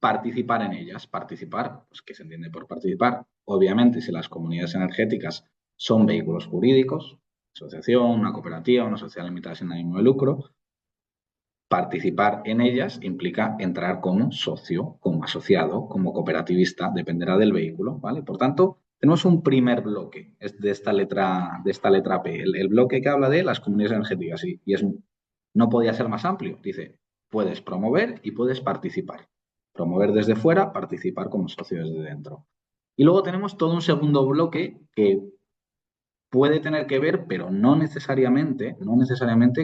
participar en ellas. Participar, pues ¿qué se entiende por participar? Obviamente, si las comunidades energéticas son vehículos jurídicos, asociación, una cooperativa, una sociedad limitada sin ánimo de lucro, participar en ellas implica entrar como socio, como asociado, como cooperativista, dependerá del vehículo, ¿vale? Por tanto, tenemos un primer bloque de esta letra P, el bloque que habla de las comunidades energéticas no podía ser más amplio. Dice, puedes promover y puedes participar. Promover desde fuera, participar como socio desde dentro. Y luego tenemos todo un segundo bloque que puede tener que ver, pero no necesariamente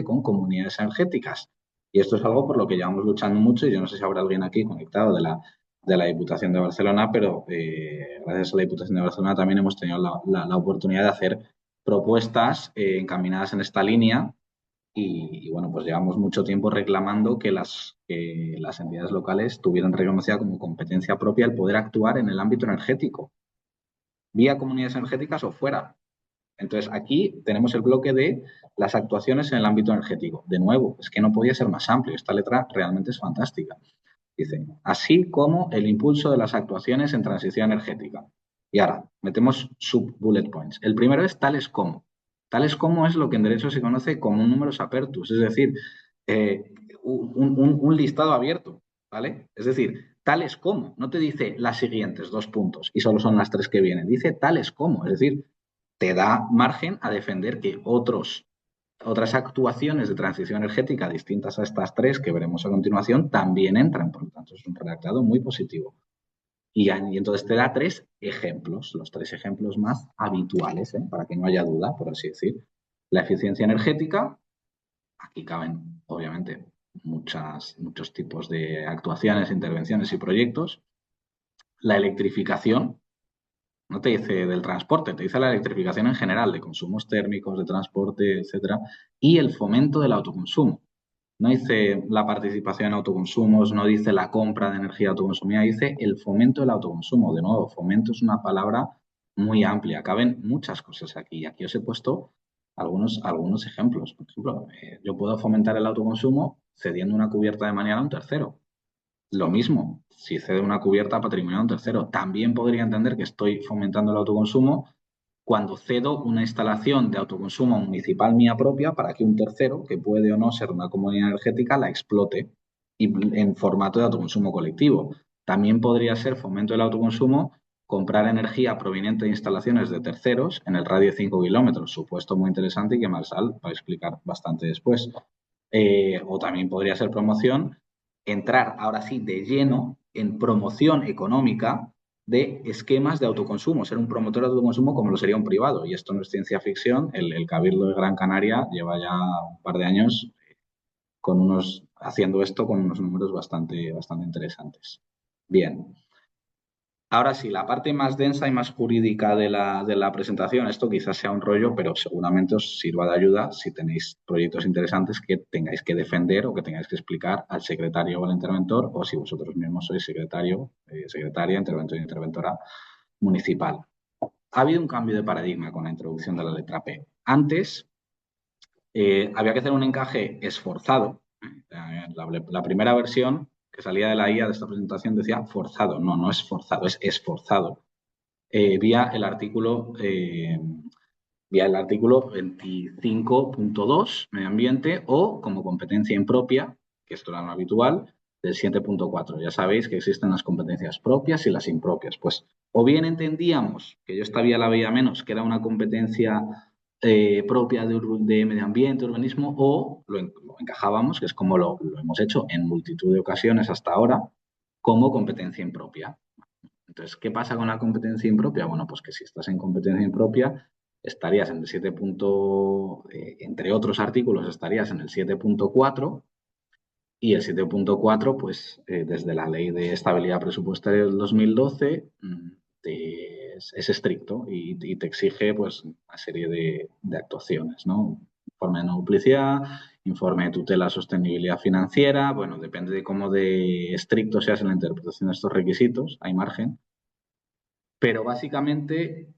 con comunidades energéticas. Y esto es algo por lo que llevamos luchando mucho y yo no sé si habrá alguien aquí conectado de la Diputación de Barcelona, pero gracias a la Diputación de Barcelona también hemos tenido la oportunidad de hacer propuestas encaminadas en esta línea y, bueno, pues llevamos mucho tiempo reclamando que las entidades locales tuvieran reconocida como competencia propia el poder actuar en el ámbito energético, vía comunidades energéticas o fuera. Entonces, aquí tenemos el bloque de las actuaciones en el ámbito energético. De nuevo, es que no podía ser más amplio. Esta letra realmente es fantástica. Dice, así como el impulso de las actuaciones en transición energética. Y ahora, metemos sub-bullet points. El primero es tales como. Tales como es lo que en derecho se conoce como un numerus apertus, es decir, un listado abierto, ¿vale? Es decir, tales como. No te dice las siguientes, 2 puntos, y solo son las 3 que vienen. Dice tales como, es decir, te da margen a defender que otras actuaciones de transición energética distintas a estas 3 que veremos a continuación también entran. Por lo tanto, es un redactado muy positivo. Y entonces te da 3 ejemplos, los 3 ejemplos más habituales, para que no haya duda, por así decir. La eficiencia energética, aquí caben, obviamente, muchos tipos de actuaciones, intervenciones y proyectos. La electrificación, no te dice del transporte, te dice la electrificación en general, de consumos térmicos, de transporte, etcétera, y el fomento del autoconsumo. No dice la participación en autoconsumos, no dice la compra de energía autoconsumida, dice el fomento del autoconsumo. De nuevo, fomento es una palabra muy amplia, caben muchas cosas aquí. Aquí os he puesto algunos ejemplos. Por ejemplo, yo puedo fomentar el autoconsumo cediendo una cubierta de mañana a un tercero. Lo mismo, si cede una cubierta patrimonial a un tercero, también podría entender que estoy fomentando el autoconsumo cuando cedo una instalación de autoconsumo municipal mía propia para que un tercero, que puede o no ser una comunidad energética, la explote en formato de autoconsumo colectivo. También podría ser fomento del autoconsumo comprar energía proveniente de instalaciones de terceros en el radio de 5 kilómetros, supuesto muy interesante y que Marsal va a explicar bastante después. O también podría ser promoción, entrar ahora sí de lleno en promoción económica de esquemas de autoconsumo, ser un promotor de autoconsumo como lo sería un privado. Y esto no es ciencia ficción, el Cabildo de Gran Canaria lleva ya un par de años haciendo esto con unos números bastante interesantes. Bien. Ahora sí, la parte más densa y más jurídica de la presentación, esto quizás sea un rollo, pero seguramente os sirva de ayuda si tenéis proyectos interesantes que tengáis que defender o que tengáis que explicar al secretario o al interventor, o si vosotros mismos sois secretario, secretaria, interventor y interventora municipal. Ha habido un cambio de paradigma con la introducción de la letra P. Antes, había que hacer un encaje esforzado. La primera versión que salía de la IA de esta presentación decía forzado. No, no es forzado, es esforzado. Vía el artículo 25.2, medio ambiente, o como competencia impropia, que esto era lo habitual, del 7.4. Ya sabéis que existen las competencias propias y las impropias. Pues o bien entendíamos, que yo esta vía la veía menos, que era una competencia propia de medio ambiente, urbanismo, o lo encajábamos, que es como lo hemos hecho en multitud de ocasiones hasta ahora, como competencia impropia. Entonces, ¿qué pasa con la competencia impropia? Bueno, pues que si estás en competencia impropia, estarías en el 7. Entre otros artículos, estarías en el 7.4 y el 7.4, pues desde la Ley de Estabilidad Presupuestaria del 2012 es estricto y te exige pues una serie de actuaciones, ¿no? Informe de no duplicidad, informe de tutela sostenibilidad financiera, bueno, depende de cómo de estricto seas en la interpretación de estos requisitos, hay margen. Pero básicamente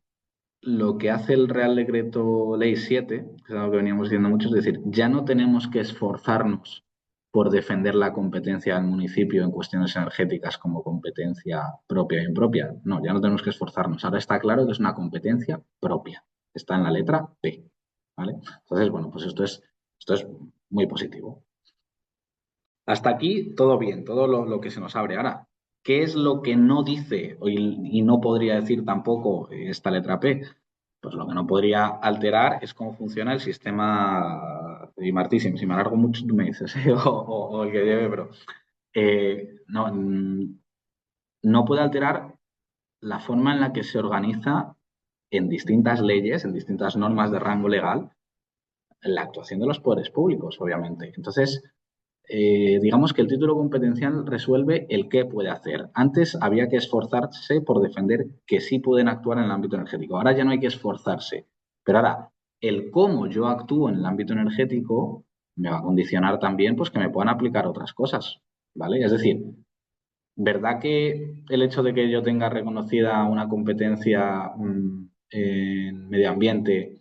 lo que hace el Real Decreto Ley 7, que es algo que veníamos diciendo mucho, es decir, ya no tenemos que esforzarnos por defender la competencia del municipio en cuestiones energéticas como competencia propia e impropia. No, ya no tenemos que esforzarnos. Ahora está claro que es una competencia propia. Está en la letra P. ¿Vale? Entonces, bueno, pues esto es muy positivo. Hasta aquí todo bien, todo lo que se nos abre. Ahora, ¿qué es lo que no dice y no podría decir tampoco esta letra P? Pues lo que no podría alterar es cómo funciona el sistema. Y Martí, si me alargo mucho, tú me dices, o el que lleve, pero no puede alterar la forma en la que se organiza en distintas leyes, en distintas normas de rango legal, la actuación de los poderes públicos, obviamente. Entonces, digamos que el título competencial resuelve el qué puede hacer. Antes había que esforzarse por defender que sí pueden actuar en el ámbito energético. Ahora ya no hay que esforzarse. Pero ahora, el cómo yo actúo en el ámbito energético me va a condicionar también pues, que me puedan aplicar otras cosas. ¿Vale? Es decir, ¿verdad que el hecho de que yo tenga reconocida una competencia en medio ambiente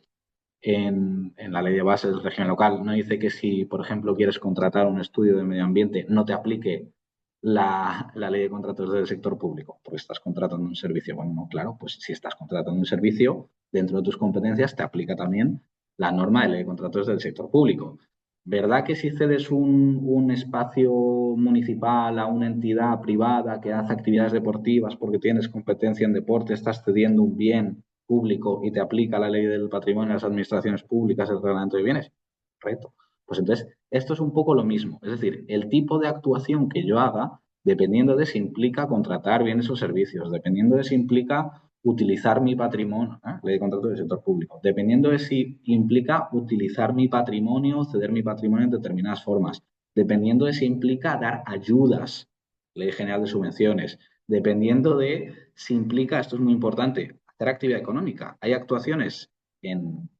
en la ley de bases del régimen local no dice que si, por ejemplo, quieres contratar un estudio de medio ambiente, no te aplique la ley de contratos del sector público, porque estás contratando un servicio? Bueno, no, claro, pues si estás contratando un servicio, dentro de tus competencias te aplica también la norma de ley de contratos del sector público. ¿Verdad que si cedes un espacio municipal a una entidad privada que hace actividades deportivas porque tienes competencia en deporte, estás cediendo un bien público y te aplica la ley del patrimonio, las administraciones públicas, el reglamento de bienes? Correcto. Pues entonces, esto es un poco lo mismo. Es decir, el tipo de actuación que yo haga, dependiendo de si implica contratar bienes o servicios, dependiendo de si implica utilizar mi patrimonio, ley de contratos del sector público, dependiendo de si implica utilizar mi patrimonio, ceder mi patrimonio en determinadas formas, dependiendo de si implica dar ayudas, ley general de subvenciones, dependiendo de si implica, esto es muy importante, hacer actividad económica. Hay actuaciones en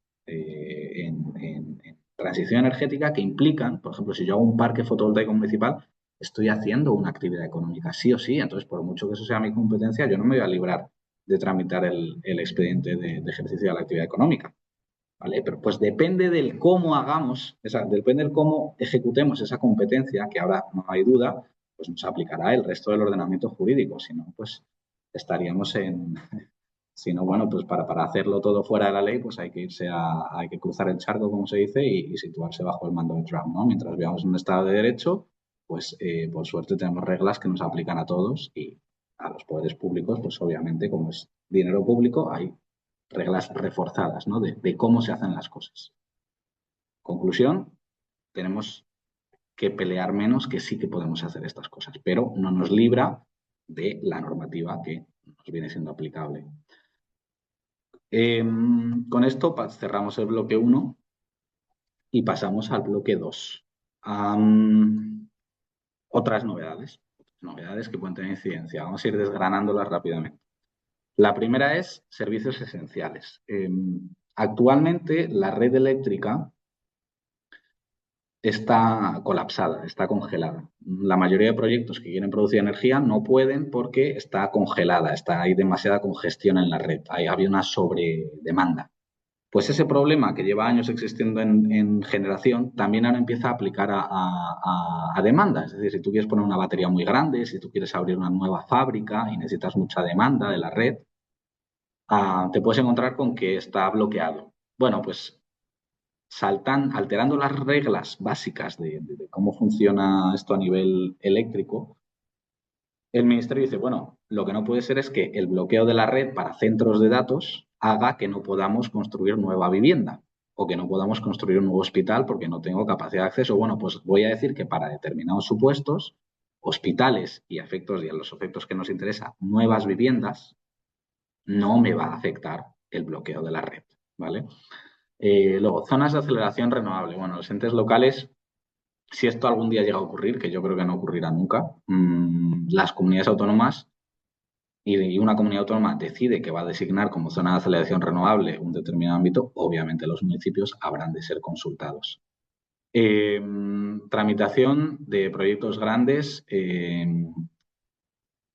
transición energética que implican, por ejemplo, si yo hago un parque fotovoltaico municipal, estoy haciendo una actividad económica, sí o sí. Entonces, por mucho que eso sea mi competencia, yo no me voy a librar de tramitar el expediente de ejercicio de la actividad económica. ¿Vale? Pero pues depende del cómo hagamos, depende del cómo ejecutemos esa competencia, que ahora no hay duda, pues nos aplicará el resto del ordenamiento jurídico. Si no, pues estaríamos si no, bueno, pues para hacerlo todo fuera de la ley, pues hay que hay que cruzar el charco, como se dice, y situarse bajo el mando de Trump, ¿no? Mientras veamos un Estado de Derecho, pues por suerte tenemos reglas que nos aplican a todos y a los poderes públicos, pues obviamente, como es dinero público, hay reglas reforzadas, ¿no? De cómo se hacen las cosas. Conclusión, tenemos que pelear menos, que sí que podemos hacer estas cosas, pero no nos libra de la normativa que nos viene siendo aplicable. Con esto cerramos el bloque 1 y pasamos al bloque 2. Otras novedades que pueden tener incidencia. Vamos a ir desgranándolas rápidamente. La primera es servicios esenciales. Actualmente la red eléctrica está colapsada, está congelada. La mayoría de proyectos que quieren producir energía no pueden porque está congelada, hay demasiada congestión en la red, había una sobredemanda. Pues ese problema que lleva años existiendo en generación también ahora empieza a aplicar a demanda. Es decir, si tú quieres poner una batería muy grande, si tú quieres abrir una nueva fábrica y necesitas mucha demanda de la red, te puedes encontrar con que está bloqueado. Bueno, pues alterando las reglas básicas de cómo funciona esto a nivel eléctrico, el ministerio dice, bueno, lo que no puede ser es que el bloqueo de la red para centros de datos haga que no podamos construir nueva vivienda o que no podamos construir un nuevo hospital porque no tengo capacidad de acceso. Bueno, pues voy a decir que para determinados supuestos, hospitales y a los efectos que nos interesa, nuevas viviendas, no me va a afectar el bloqueo de la red, ¿vale? Luego, zonas de aceleración renovable. Bueno, los entes locales, si esto algún día llega a ocurrir, que yo creo que no ocurrirá nunca, las comunidades autónomas y una comunidad autónoma decide que va a designar como zona de aceleración renovable un determinado ámbito, obviamente los municipios habrán de ser consultados. Tramitación de proyectos grandes.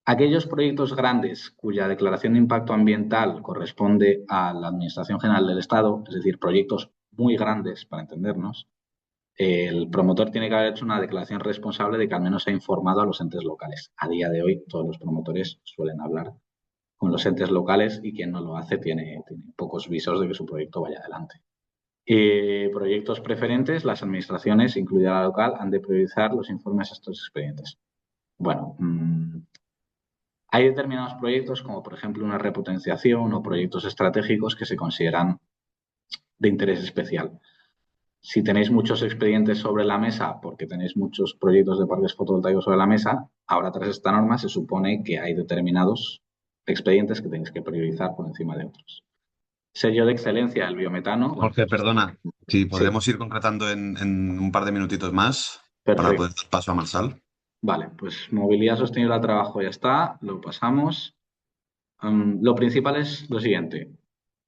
Aquellos proyectos grandes cuya declaración de impacto ambiental corresponde a la Administración General del Estado, es decir, proyectos muy grandes, para entendernos, el promotor tiene que haber hecho una declaración responsable de que al menos ha informado a los entes locales. A día de hoy, todos los promotores suelen hablar con los entes locales y quien no lo hace tiene pocos visos de que su proyecto vaya adelante. Proyectos preferentes, las administraciones, incluida la local, han de priorizar los informes a estos expedientes. Bueno, hay determinados proyectos, como por ejemplo una repotenciación o proyectos estratégicos que se consideran de interés especial. Si tenéis muchos expedientes sobre la mesa, porque tenéis muchos proyectos de parques fotovoltaicos sobre la mesa, ahora tras esta norma se supone que hay determinados expedientes que tenéis que priorizar por encima de otros. Sello de excelencia del biometano. Bueno, Jorge, perdona, si sí, podremos ir concretando en un par de minutitos más para perfecto. poder dar paso a Marsal. Vale, pues movilidad sostenible al trabajo ya está, lo pasamos. Lo principal es lo siguiente.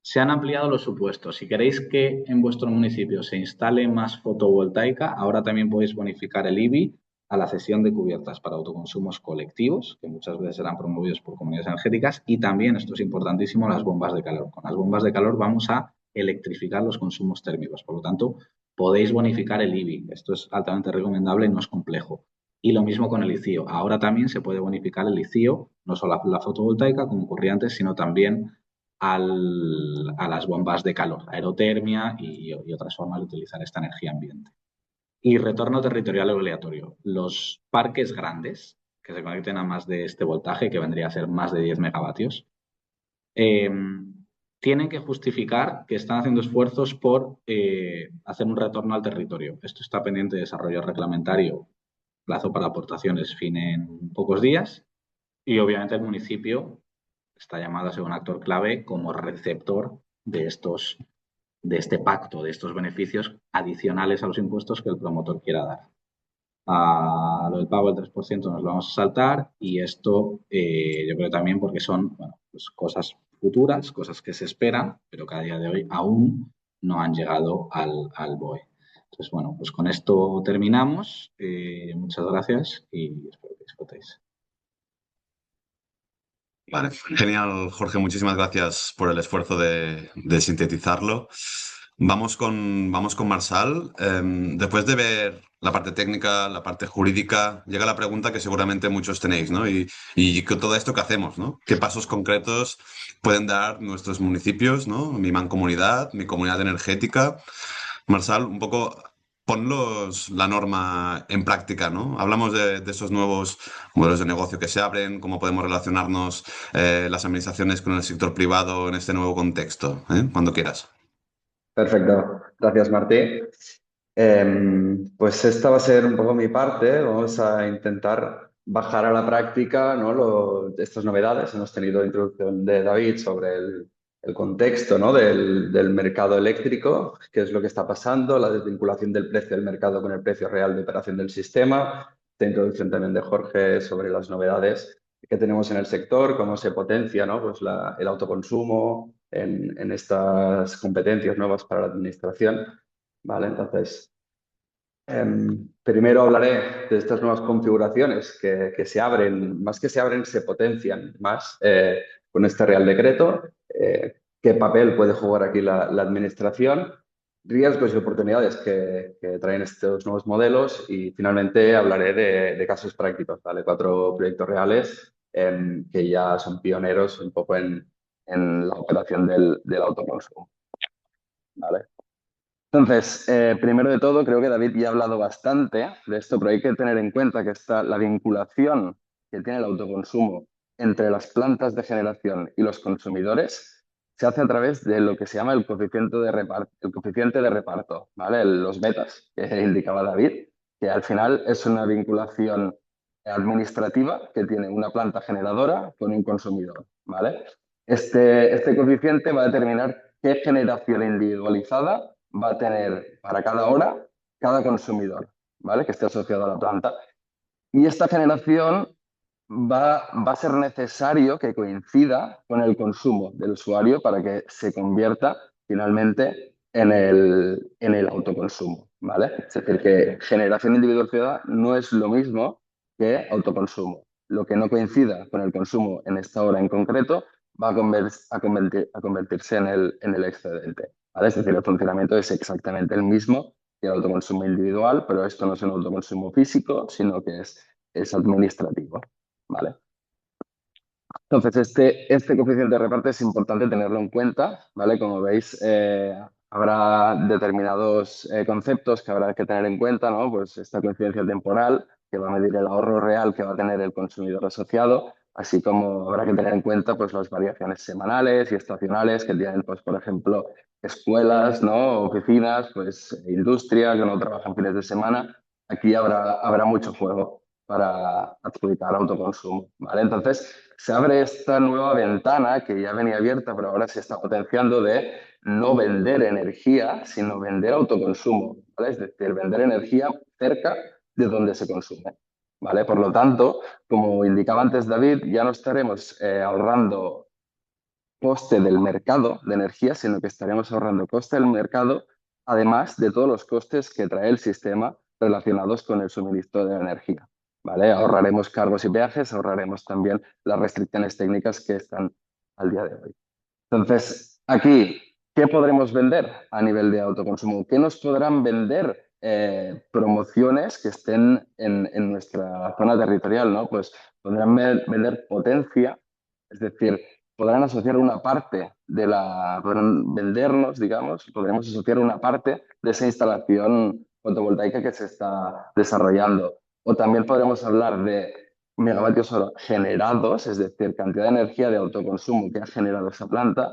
Se han ampliado los supuestos. Si queréis que en vuestro municipio se instale más fotovoltaica, ahora también podéis bonificar el IBI a la cesión de cubiertas para autoconsumos colectivos, que muchas veces serán promovidos por comunidades energéticas, y también, esto es importantísimo, las bombas de calor. Con las bombas de calor vamos a electrificar los consumos térmicos. Por lo tanto, podéis bonificar el IBI. Esto es altamente recomendable y no es complejo. Y lo mismo con el ICIO. Ahora también se puede bonificar el ICIO, no solo a la fotovoltaica, como ocurría antes, sino también a las bombas de calor, aerotermia y otras formas de utilizar esta energía ambiente. Y retorno territorial obligatorio. Los parques grandes, que se conecten a más de este voltaje, que vendría a ser más de 10 megavatios, tienen que justificar que están haciendo esfuerzos por hacer un retorno al territorio. Esto está pendiente de desarrollo reglamentario. Plazo para aportaciones fin en pocos días. Y obviamente el municipio está llamado a ser un actor clave como receptor de este pacto, de estos beneficios adicionales a los impuestos que el promotor quiera dar. A lo del pago del 3% nos lo vamos a saltar y esto yo creo también porque son pues cosas futuras, cosas que se esperan, pero que a día de hoy aún no han llegado al BOE. Entonces, bueno, pues con esto terminamos. Muchas gracias y espero que disfrutéis. Vale, genial, Jorge, muchísimas gracias por el esfuerzo de sintetizarlo. Vamos con Marsal. Después de ver la parte técnica, la parte jurídica, llega la pregunta que seguramente muchos tenéis, ¿no? Y con todo esto, ¿qué hacemos, no? ¿Qué pasos concretos pueden dar nuestros municipios, ¿no? Mi mancomunidad, mi comunidad energética. Marsal, un poco ponlos la norma en práctica, ¿no? Hablamos de esos nuevos modelos de negocio que se abren, cómo podemos relacionarnos las administraciones con el sector privado en este nuevo contexto, ¿eh? Cuando quieras. Perfecto, gracias Martí. Pues esta va a ser un poco mi parte. Vamos a intentar bajar a la práctica, ¿no? Estas novedades. Hemos tenido introducción de David sobre el contexto, ¿no? del mercado eléctrico, qué es lo que está pasando, la desvinculación del precio del mercado con el precio real de operación del sistema. Esta introducción también de Jorge sobre las novedades que tenemos en el sector, cómo se potencia, ¿no? Pues el autoconsumo en estas competencias nuevas para la administración. ¿Vale? Entonces, primero hablaré de estas nuevas configuraciones que se abren, más que se abren, se potencian más con este Real Decreto. ¿Qué qué papel puede jugar aquí la administración, riesgos y oportunidades que traen estos nuevos modelos y finalmente hablaré de casos prácticos, ¿vale? 4 proyectos reales que ya son pioneros un poco en la operación del autoconsumo, ¿vale? Entonces, primero de todo, creo que David ya ha hablado bastante de esto, pero hay que tener en cuenta que está la vinculación que tiene el autoconsumo entre las plantas de generación y los consumidores se hace a través de lo que se llama el coeficiente de reparto, ¿vale? Los betas que indicaba David, que al final es una vinculación administrativa que tiene una planta generadora con un consumidor, ¿vale? Este coeficiente va a determinar qué generación individualizada va a tener para cada hora cada consumidor, ¿vale? Que esté asociado a la planta. Y esta generación va a ser necesario que coincida con el consumo del usuario para que se convierta finalmente en el autoconsumo, ¿vale? Es decir, que generación individualizada no es lo mismo que autoconsumo. Lo que no coincida con el consumo en esta hora en concreto va a convertirse en el excedente, ¿vale? Es decir, el funcionamiento es exactamente el mismo que el autoconsumo individual, pero esto no es un autoconsumo físico, sino que es administrativo, ¿vale? Entonces, este coeficiente de reparto es importante tenerlo en cuenta, ¿vale? Como veis, habrá determinados conceptos que habrá que tener en cuenta, ¿no? Pues esta coincidencia temporal, que va a medir el ahorro real que va a tener el consumidor asociado, así como habrá que tener en cuenta pues, las variaciones semanales y estacionales que tienen, pues, por ejemplo, escuelas, ¿no? Oficinas, pues, industria que no trabajan fines de semana. Aquí habrá mucho juego para adjudicar autoconsumo, ¿vale? Entonces, se abre esta nueva ventana que ya venía abierta, pero ahora se está potenciando de no vender energía, sino vender autoconsumo, ¿vale? Es decir, vender energía cerca de donde se consume, ¿vale? Por lo tanto, como indicaba antes David, ya no estaremos ahorrando coste del mercado de energía, sino que estaremos ahorrando coste del mercado, además de todos los costes que trae el sistema relacionados con el suministro de energía, ¿vale? Ahorraremos cargos y peajes, ahorraremos también las restricciones técnicas que están al día de hoy. Entonces, aquí, ¿qué podremos vender a nivel de autoconsumo? ¿Qué nos podrán vender promociones que estén en nuestra zona territorial, ¿no? Pues podrán vender potencia, es decir, podrán asociar una parte podrán vendernos, digamos, podremos asociar una parte de esa instalación fotovoltaica que se está desarrollando. O también podremos hablar de megavatios hora generados, es decir, cantidad de energía de autoconsumo que ha generado esa planta,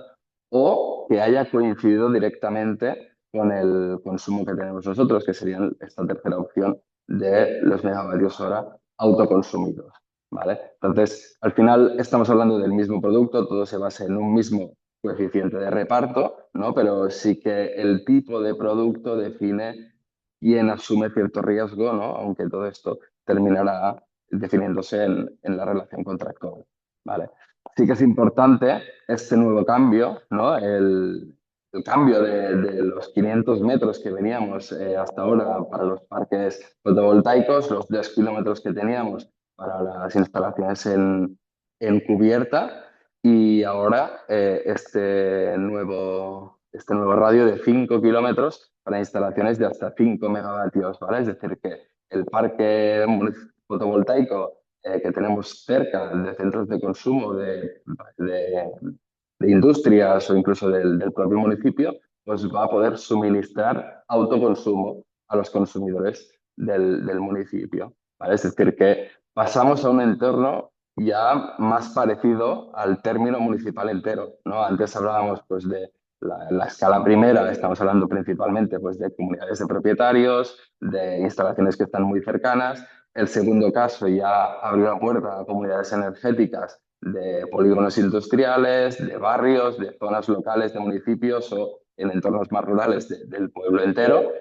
o que haya coincidido directamente con el consumo que tenemos nosotros, que sería esta tercera opción de los megavatios hora autoconsumidos, ¿vale? Entonces, al final estamos hablando del mismo producto, todo se basa en un mismo coeficiente de reparto, ¿no? Pero sí que el tipo de producto define quién asume cierto riesgo, ¿no? Aunque todo esto terminará definiéndose en la relación contractual, ¿vale? Sí que es importante este nuevo cambio, ¿no? El cambio de los 500 metros que veníamos hasta ahora para los parques fotovoltaicos, los 2 kilómetros que teníamos para las instalaciones en cubierta y ahora este nuevo radio de 5 kilómetros para instalaciones de hasta 5 megavatios, ¿vale? Es decir, que el parque fotovoltaico que tenemos cerca de centros de consumo de industrias o incluso del propio municipio, pues va a poder suministrar autoconsumo a los consumidores del municipio, ¿vale? Es decir, que pasamos a un entorno ya más parecido al término municipal entero, ¿no? Antes hablábamos pues, de la escala primera, estamos hablando principalmente pues, de comunidades de propietarios, de instalaciones que están muy cercanas. El segundo caso ya abrió la puerta a comunidades energéticas de polígonos industriales, de barrios, de zonas locales, de municipios o en entornos más rurales del pueblo entero.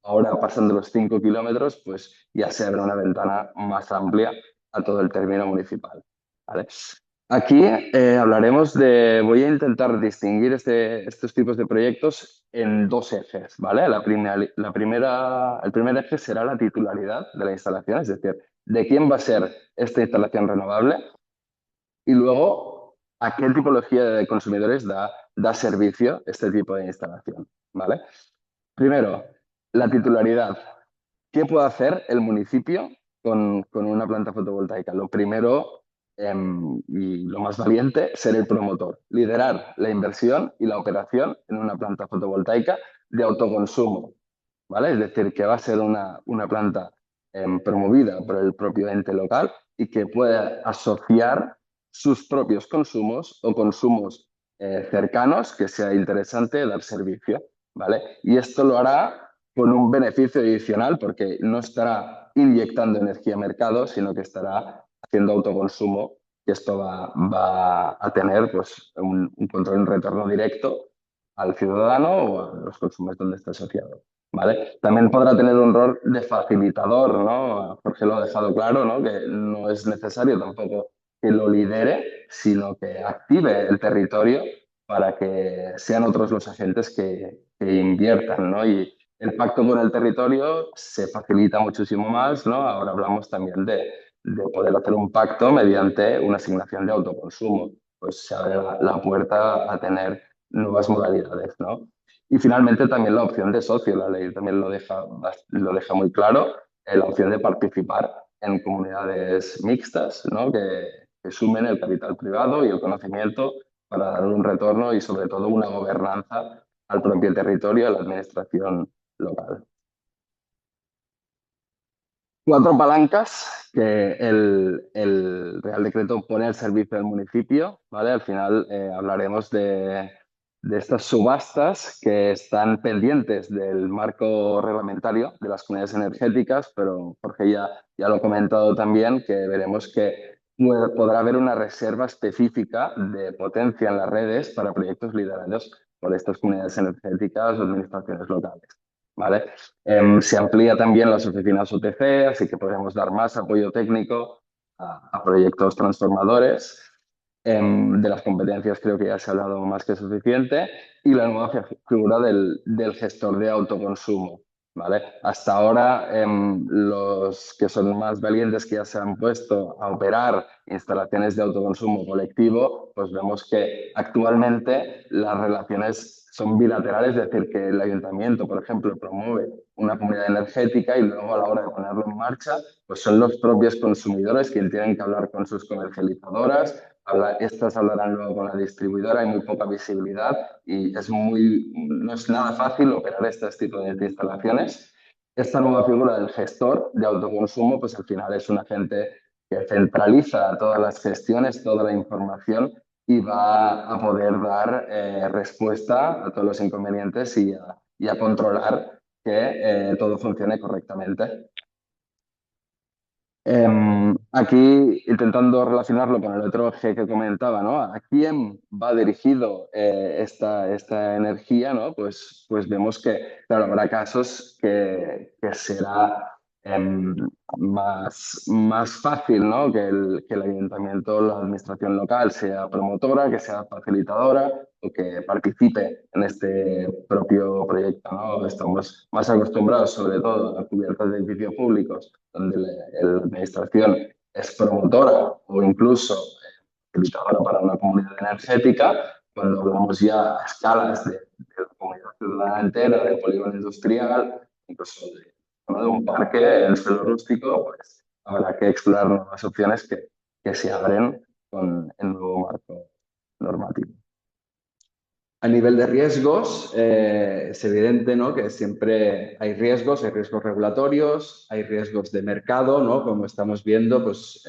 Ahora, pasando los 5 kilómetros, pues ya se abre una ventana más amplia a todo el término municipal, ¿vale? Aquí hablaremos voy a intentar distinguir estos tipos de proyectos en 2 ejes, ¿vale? El primer eje será la titularidad de la instalación, es decir, de quién va a ser esta instalación renovable. Y luego a qué tipología de consumidores da servicio este tipo de instalación, ¿vale? Primero, la titularidad. ¿Qué puede hacer el municipio con una planta fotovoltaica? Lo primero y lo más valiente, ser el promotor, liderar la inversión y la operación en una planta fotovoltaica de autoconsumo, ¿vale? Es decir, que va a ser una planta promovida por el propio ente local y que pueda asociar sus propios consumos o consumos cercanos que sea interesante dar servicio, ¿vale? Y esto lo hará con un beneficio adicional porque no estará inyectando energía al mercado, sino que estará haciendo autoconsumo, y esto va a tener pues, un control, un retorno directo al ciudadano o a los consumos donde está asociado. ¿Vale? También podrá tener un rol de facilitador, ¿no? Jorge lo ha dejado claro, ¿no? Que no es necesario tampoco que lo lidere, sino que active el territorio para que sean otros los agentes que inviertan, ¿no? Y el pacto con el territorio se facilita muchísimo más, ¿no? Ahora hablamos también de poder hacer un pacto mediante una asignación de autoconsumo. Pues se abre la puerta a tener nuevas modalidades, ¿no? Y finalmente también la opción de socio, la ley también lo deja muy claro, la opción de participar en comunidades mixtas, ¿no? Que sumen el capital privado y el conocimiento para dar un retorno y sobre todo una gobernanza al propio territorio y a la administración local. 4 palancas que el Real Decreto pone al servicio del municipio, ¿vale? Al final hablaremos de estas subastas que están pendientes del marco reglamentario de las comunidades energéticas, pero Jorge ya lo ha comentado también, que veremos que podrá haber una reserva específica de potencia en las redes para proyectos liderados por estas comunidades energéticas o administraciones locales, ¿vale? Se amplía también las oficinas UTC, así que podemos dar más apoyo técnico a proyectos transformadores. De las competencias creo que ya se ha hablado más que suficiente. Y la nueva figura del gestor de autoconsumo, ¿vale? Hasta ahora, los que son más valientes, que ya se han puesto a operar instalaciones de autoconsumo colectivo, pues vemos que actualmente las relaciones son bilaterales, es decir, que el ayuntamiento, por ejemplo, promueve una comunidad energética y luego a la hora de ponerlo en marcha, pues son los propios consumidores quienes tienen que hablar con sus comercializadoras, estas hablarán luego con la distribuidora, hay muy poca visibilidad y no es nada fácil operar este tipo de instalaciones. Esta nueva figura del gestor de autoconsumo, pues al final es un agente que centraliza todas las gestiones, toda la información y va a poder dar respuesta a todos los inconvenientes y a controlar que todo funcione correctamente. Aquí, intentando relacionarlo con el otro eje que comentaba, ¿no? ¿A quién va dirigido esta energía, ¿no? Pues vemos que, claro, habrá casos que será más fácil, ¿no? Que el ayuntamiento, la administración local sea promotora, que sea facilitadora o que participe en este propio proyecto, ¿no? Estamos más acostumbrados, sobre todo, a cubiertas de edificios públicos, donde la administración es promotora o incluso facilitadora para una comunidad energética. Cuando hablamos ya a escalas de la comunidad ciudadana entera, de polígono industrial, incluso de un parque en suelo rústico, pues habrá que explorar nuevas opciones que se abren con el nuevo marco normativo. A nivel de riesgos, es evidente, ¿no? Que siempre hay riesgos regulatorios, hay riesgos de mercado, ¿no? Como estamos viendo, pues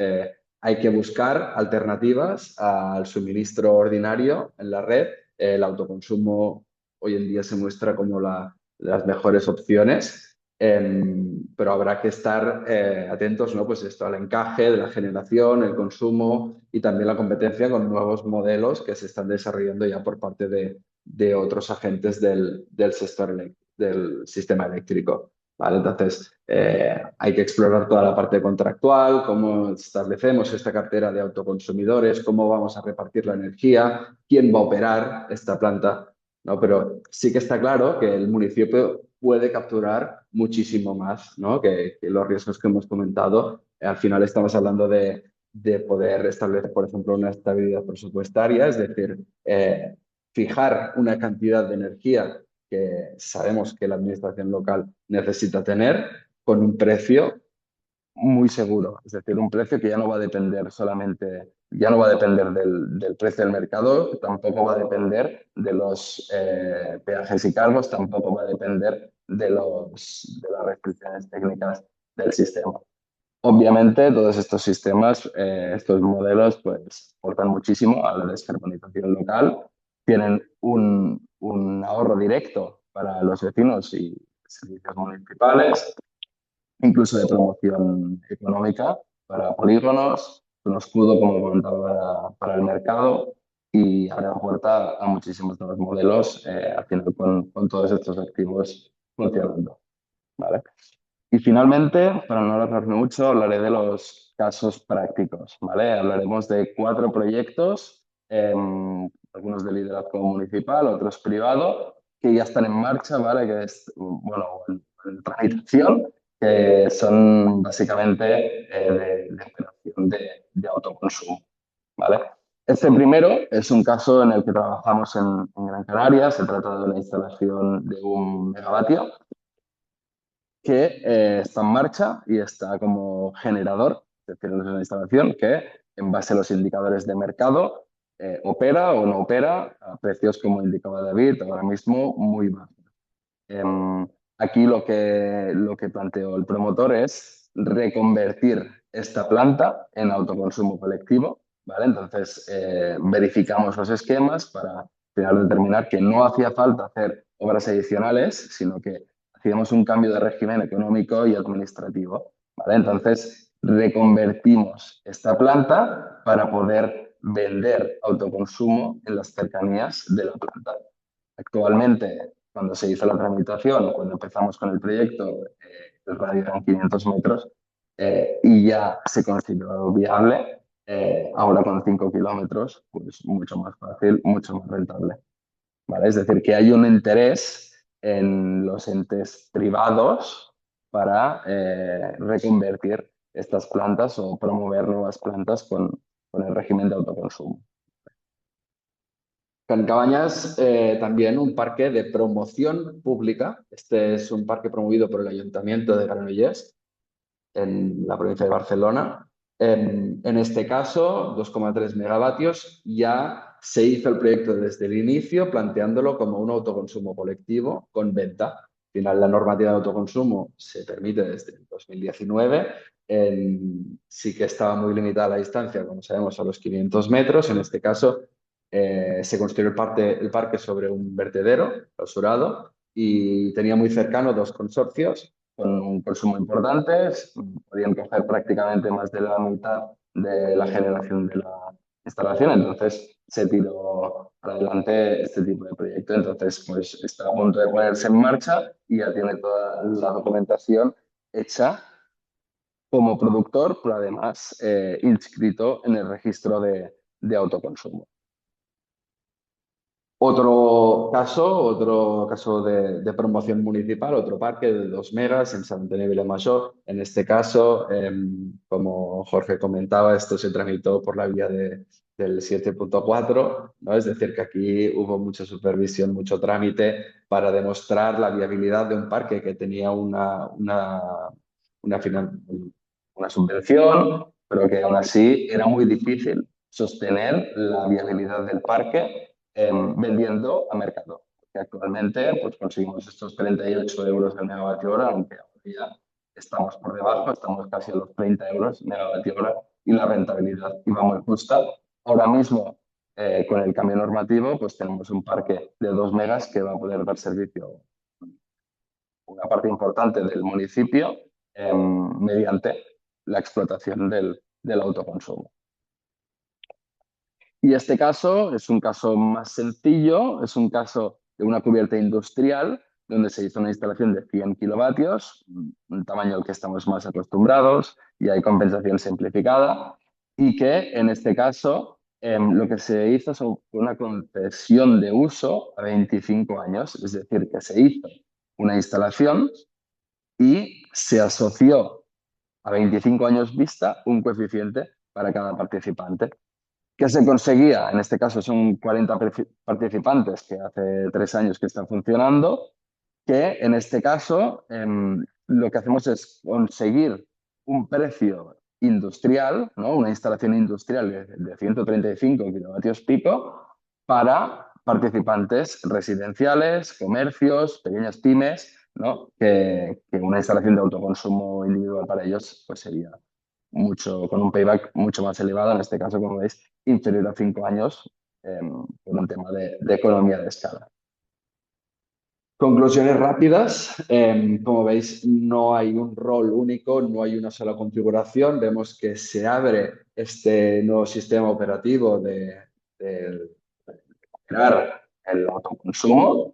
hay que buscar alternativas al suministro ordinario en la red. El autoconsumo hoy en día se muestra como las mejores opciones. Pero habrá que estar atentos, ¿no? Pues esto al encaje de la generación, el consumo y también la competencia con nuevos modelos que se están desarrollando ya por parte de otros agentes del sector del sistema eléctrico, ¿vale? Entonces, hay que explorar toda la parte contractual, cómo establecemos esta cartera de autoconsumidores, cómo vamos a repartir la energía, quién va a operar esta planta, ¿no? Pero sí que está claro que el municipio puede capturar muchísimo más, ¿no? que los riesgos que hemos comentado. Al final estamos hablando de de poder establecer, por ejemplo, una estabilidad presupuestaria, es decir, fijar una cantidad de energía que sabemos que la administración local necesita tener con un precio muy seguro, es decir, un precio que ya no va a depender solamente, ya no va a depender del precio del mercado, tampoco va a depender de los peajes y cargos, tampoco va a depender de las restricciones técnicas del sistema. Obviamente, todos estos sistemas, estos modelos, pues aportan muchísimo a la descarbonización local, tienen un ahorro directo para los vecinos y servicios municipales, incluso de promoción económica para polígonos, un escudo, como comentaba, para el mercado y abre puerta a muchísimos nuevos modelos, al final con todos estos activos funcionando. ¿Vale? Y finalmente, para no alargarme mucho, hablaré de los casos prácticos. ¿Vale? Hablaremos de 4 proyectos, algunos de liderazgo municipal, otros privado, que ya están en marcha, ¿vale? Que es, bueno, en tramitación, que son básicamente de operación de autoconsumo. ¿Vale? Este primero es un caso en el que trabajamos en Gran Canaria. Se trata de una instalación de 1 megavatio que está en marcha y está como generador, es decir, es una instalación que en base a los indicadores de mercado opera o no opera a precios, como indicaba David, ahora mismo muy bajos. Aquí lo que planteó el promotor es reconvertir esta planta en autoconsumo colectivo, ¿vale? Entonces, verificamos los esquemas para al final determinar que no hacía falta hacer obras adicionales, sino que hacíamos un cambio de régimen económico y administrativo, ¿vale? Entonces, reconvertimos esta planta para poder vender autoconsumo en las cercanías de la planta. Actualmente, cuando se hizo la tramitación, cuando empezamos con el proyecto, el radio eran 500 metros y ya se consideró viable. Ahora con 5 kilómetros, pues mucho más fácil, mucho más rentable. ¿Vale? Es decir, que hay un interés en los entes privados para reconvertir estas plantas o promover nuevas plantas con el régimen de autoconsumo. Can Cabañas, también un parque de promoción pública. Este es un parque promovido por el Ayuntamiento de Granollers, en la provincia de Barcelona. En este caso, 2,3 megavatios, ya se hizo el proyecto desde el inicio, planteándolo como un autoconsumo colectivo con venta. Al final, la normativa de autoconsumo se permite desde el 2019. Sí que estaba muy limitada la distancia, como sabemos, a los 500 metros. En este caso, se construyó el parque sobre un vertedero clausurado y tenía muy cercano 2 consorcios con un consumo importante, podían coger prácticamente más de la mitad de la generación de la instalación, entonces se tiró para adelante este tipo de proyecto. Entonces, pues está a punto de ponerse en marcha y ya tiene toda la documentación hecha como productor, pero además inscrito en el registro de autoconsumo. Otro caso de promoción municipal, otro parque de 2 megas en Sant Antoni de Vilamajor. En este caso, como Jorge comentaba, esto se tramitó por la vía del 7.4, ¿no? Es decir, que aquí hubo mucha supervisión, mucho trámite para demostrar la viabilidad de un parque que tenía una subvención, pero que aún así era muy difícil sostener la viabilidad del parque vendiendo a mercado. Porque actualmente pues, conseguimos estos 38 euros el megavatio hora, aunque ahora ya estamos por debajo, estamos casi a los 30 euros megavatio hora y la rentabilidad iba muy justa. Ahora mismo, con el cambio normativo, pues tenemos un parque de 2 megas que va a poder dar servicio a una parte importante del municipio mediante la explotación del autoconsumo. Y este caso es un caso más sencillo, es un caso de una cubierta industrial donde se hizo una instalación de 100 kilovatios, un tamaño al que estamos más acostumbrados, y hay compensación simplificada, y que en este caso lo que se hizo es una concesión de uso a 25 años, es decir, que se hizo una instalación y se asoció a 25 años vista un coeficiente para cada participante. ¿Qué se conseguía? En este caso son 40 participantes que hace 3 años que están funcionando, que en este caso lo que hacemos es conseguir un precio industrial, ¿no? Una instalación industrial de 135 kilovatios pico para participantes residenciales, comercios, pequeñas pymes, ¿no? Que una instalación de autoconsumo individual para ellos pues sería con un payback mucho más elevado, en este caso, como veis, inferior a 5 años, por un tema de economía de escala. Conclusiones rápidas. Como veis, no hay un rol único, no hay una sola configuración. Vemos que se abre este nuevo sistema operativo de Crear el autoconsumo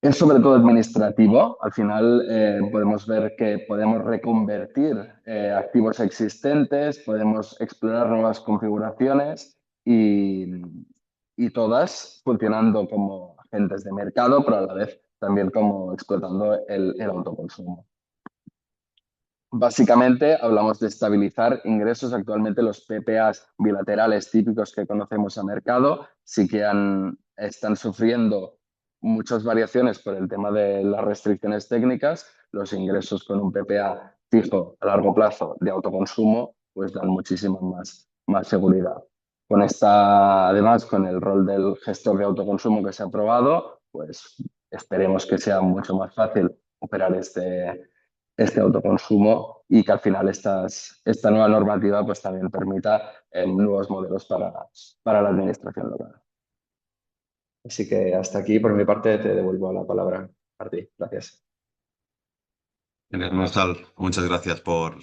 es sobre todo administrativo. Al final podemos ver que podemos reconvertir activos existentes, podemos explorar nuevas configuraciones y todas funcionando como agentes de mercado, pero a la vez también como explotando el autoconsumo. Básicamente hablamos de estabilizar ingresos. Actualmente los PPAs bilaterales típicos que conocemos a mercado sí que están sufriendo muchas variaciones por el tema de las restricciones técnicas. Los ingresos con un PPA fijo a largo plazo de autoconsumo pues dan muchísima más seguridad. Además, con el rol del gestor de autoconsumo que se ha aprobado, pues esperemos que sea mucho más fácil operar este autoconsumo y que al final esta nueva normativa pues también permita nuevos modelos para la administración local. Así que hasta aquí, por mi parte, te devuelvo la palabra, Martí. Gracias. Genial, Gonzalo, muchas gracias por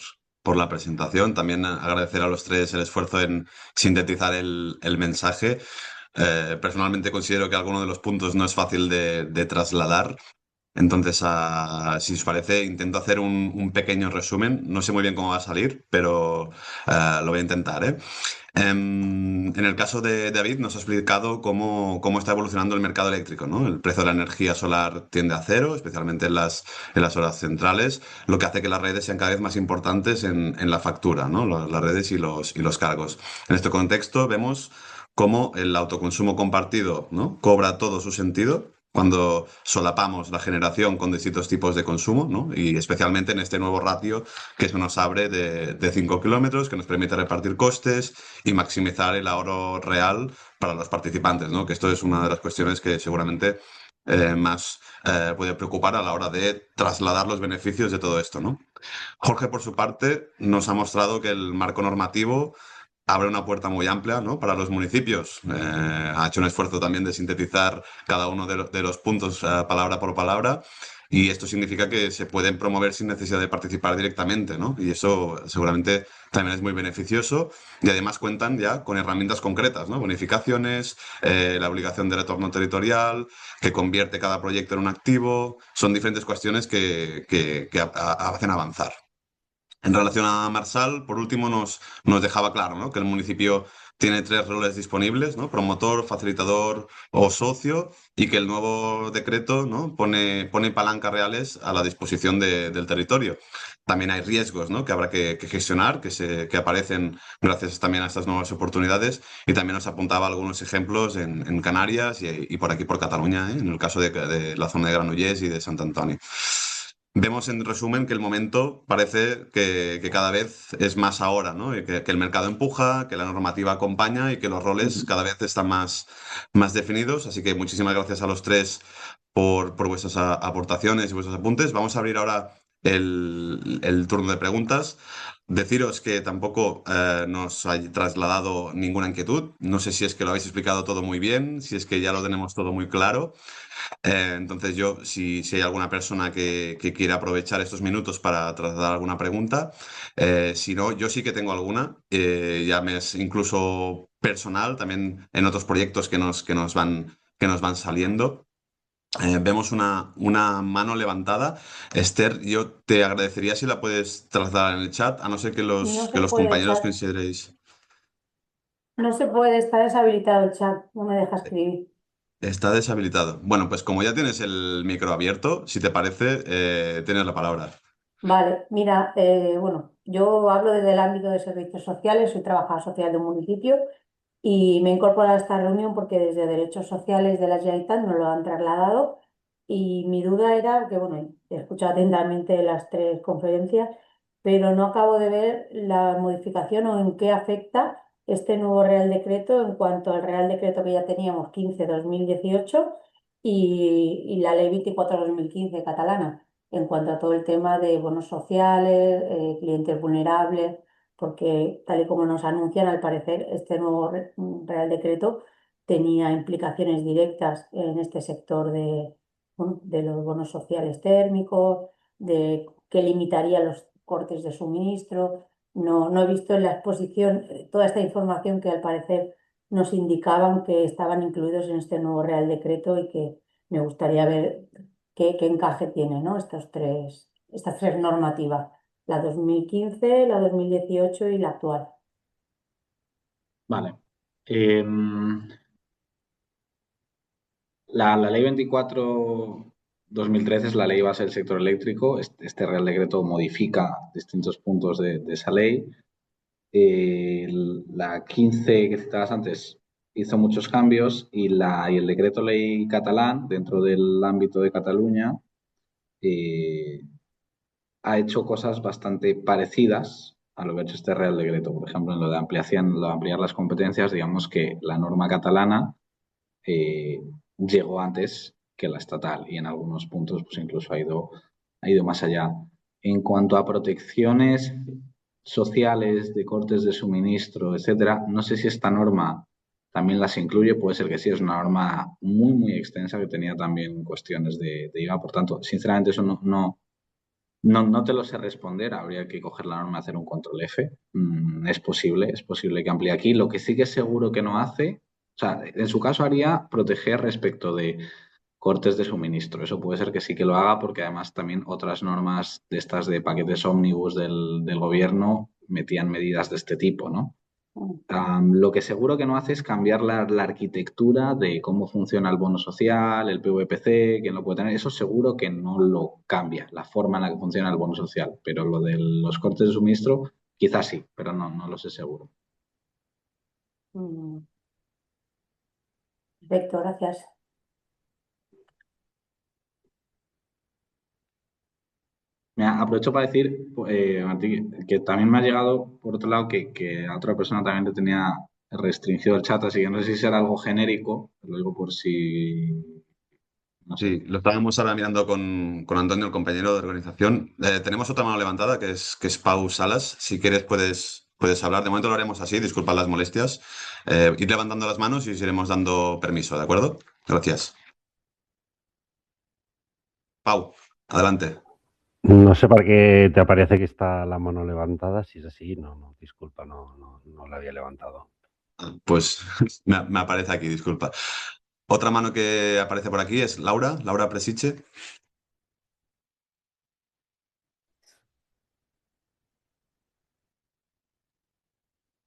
la presentación. También agradecer a los tres el esfuerzo en sintetizar el mensaje. Personalmente considero que alguno de los puntos no es fácil de trasladar. Entonces, si os parece, intento hacer un pequeño resumen. No sé muy bien cómo va a salir, pero lo voy a intentar, ¿eh? En el caso de David, nos ha explicado cómo está evolucionando el mercado eléctrico, ¿no? El precio de la energía solar tiende a cero, especialmente en las horas centrales, lo que hace que las redes sean cada vez más importantes en la factura, ¿no? Las redes y los cargos. En este contexto, vemos cómo el autoconsumo compartido, ¿no? Cobra todo su sentido cuando solapamos la generación con distintos tipos de consumo, ¿no? Y especialmente en este nuevo ratio que se nos abre de 5 kilómetros, que nos permite repartir costes y maximizar el ahorro real para los participantes, ¿no? Que esto es una de las cuestiones que seguramente más puede preocupar a la hora de trasladar los beneficios de todo esto, ¿no? Jorge, por su parte, nos ha mostrado que el marco normativo abre una puerta muy amplia, ¿no? Para los municipios. Ha hecho un esfuerzo también de sintetizar cada uno de los puntos palabra por palabra. Y esto significa que se pueden promover sin necesidad de participar directamente, ¿no? Y eso seguramente también es muy beneficioso. Y además cuentan ya con herramientas concretas, ¿no? Bonificaciones, la obligación de retorno territorial, que convierte cada proyecto en un activo. Son diferentes cuestiones que hacen avanzar. En relación a Marsal, por último, nos dejaba claro, ¿no? Que el municipio tiene 3 roles disponibles, ¿no? Promotor, facilitador o socio, y que el nuevo decreto, ¿no? pone palancas reales a la disposición del territorio. También hay riesgos, ¿no? Que habrá que gestionar, que aparecen gracias también a estas nuevas oportunidades, y también nos apuntaba algunos ejemplos en Canarias y por aquí por Cataluña, ¿eh? En el caso de la zona de Granollers y de Sant Antoni. Vemos en resumen que el momento parece que cada vez es más ahora, ¿no? Y que el mercado empuja, que la normativa acompaña y que los roles cada vez están más definidos. Así que muchísimas gracias a los tres por vuestras aportaciones y vuestros apuntes. Vamos a abrir ahora el turno de preguntas. Deciros que tampoco nos ha trasladado ninguna inquietud. No sé si es que lo habéis explicado todo muy bien, si es que ya lo tenemos todo muy claro. Entonces yo, si hay alguna persona que quiera aprovechar estos minutos para trasladar alguna pregunta, si no, yo sí que tengo alguna, ya me es incluso personal, también en otros proyectos que nos van saliendo. Vemos una mano levantada. Esther, yo te agradecería si la puedes trasladar en el chat, a no ser que No los, que se los puede, compañeros chat. consideréis. No se puede, está deshabilitado el chat. No me deja escribir. Está deshabilitado. Bueno, pues como ya tienes el micro abierto, si te parece, tienes la palabra. Vale, mira, bueno, yo hablo desde el ámbito de servicios sociales, soy trabajadora social de un municipio y me incorporo a esta reunión porque desde Derechos Sociales de la Generalitat nos lo han trasladado y mi duda era que, bueno, he escuchado atentamente las tres conferencias, pero no acabo de ver la modificación o en qué afecta este nuevo Real Decreto en cuanto al Real Decreto que ya teníamos 15/2018 y la Ley 24/2015 catalana en cuanto a todo el tema de bonos sociales, clientes vulnerables, porque tal y como nos anuncian, al parecer este nuevo Real Decreto tenía implicaciones directas en este sector bueno, de los bonos sociales térmicos, de que limitaría los cortes de suministro. No he visto en la exposición toda esta información que al parecer nos indicaban que estaban incluidos en este nuevo Real Decreto y que me gustaría ver qué encaje tiene, ¿no? Estas tres normativas, la 2015, la 2018 y la actual. Vale. La ley 24/2013 es la ley base del sector eléctrico. Este Real Decreto modifica distintos puntos de esa ley. La 15 que citabas antes hizo muchos cambios y el decreto ley catalán, dentro del ámbito de Cataluña, ha hecho cosas bastante parecidas a lo que ha hecho este Real Decreto. Por ejemplo, en lo de ampliar las competencias, digamos que la norma catalana llegó antes que la estatal y en algunos puntos pues incluso ha ido más allá. En cuanto a protecciones sociales de cortes de suministro, etcétera, no sé si esta norma también las incluye, puede ser que sí, es una norma muy, muy extensa que tenía también cuestiones de IVA, por tanto, sinceramente eso no te lo sé responder, habría que coger la norma y hacer un control F. Es posible que amplíe aquí. Lo que sí que es seguro que no hace, o sea, en su caso haría proteger respecto de cortes de suministro. Eso puede ser que sí que lo haga porque además también otras normas de estas de paquetes ómnibus del gobierno metían medidas de este tipo, ¿no? Lo que seguro que no hace es cambiar la arquitectura de cómo funciona el bono social, el PVPC, quién lo puede tener. Eso seguro que no lo cambia, la forma en la que funciona el bono social. Pero lo de los cortes de suministro, quizás sí, pero no lo sé seguro. Mm, Perfecto, gracias. Aprovecho para decir, Martí, que también me ha llegado, por otro lado, que a otra persona también le tenía restringido el chat, así que no sé si será algo genérico, lo digo por si, no sé. Sí, lo estábamos ahora mirando con Antonio, el compañero de organización. Tenemos otra mano levantada que es Pau Salas. Si quieres puedes hablar. De momento lo haremos así, disculpad las molestias. Ir levantando las manos y os iremos dando permiso, ¿de acuerdo? Gracias. Pau, adelante. No sé para qué te aparece que está la mano levantada. Si es así, disculpa, no la había levantado. Pues me aparece aquí, disculpa. Otra mano que aparece por aquí es Laura Presiche.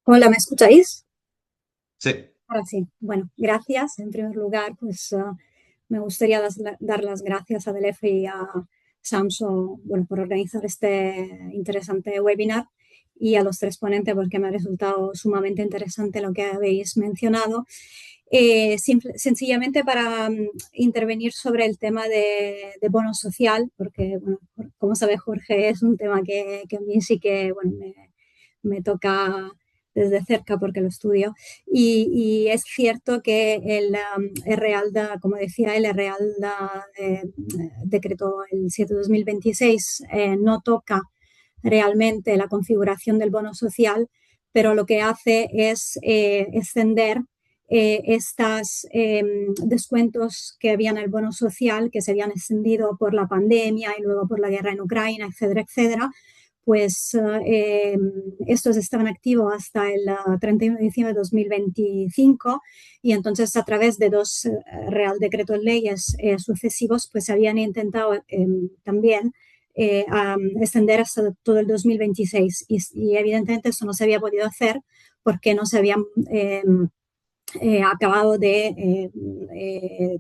Hola, ¿me escucháis? Sí. Ahora sí. Bueno, gracias. En primer lugar, pues me gustaría dar las gracias a Delef y a Samso, bueno, por organizar este interesante webinar y a los tres ponentes porque me ha resultado sumamente interesante lo que habéis mencionado. Sencillamente para intervenir sobre el tema de bono social, porque, bueno, como sabe Jorge, es un tema que a mí sí que, bueno, me toca desde cerca porque lo estudio. Y es cierto que el Realda, como decía el Realda decretó el 7/2026, no toca realmente la configuración del bono social, pero lo que hace es extender estos descuentos que había en el bono social, que se habían extendido por la pandemia y luego por la guerra en Ucrania, etcétera, etcétera, pues estos estaban activos hasta el 31 de diciembre de 2025 y entonces a través de dos Real Decretos Leyes sucesivos pues habían intentado también extender hasta todo el 2026 y evidentemente eso no se había podido hacer porque no se habían acabado de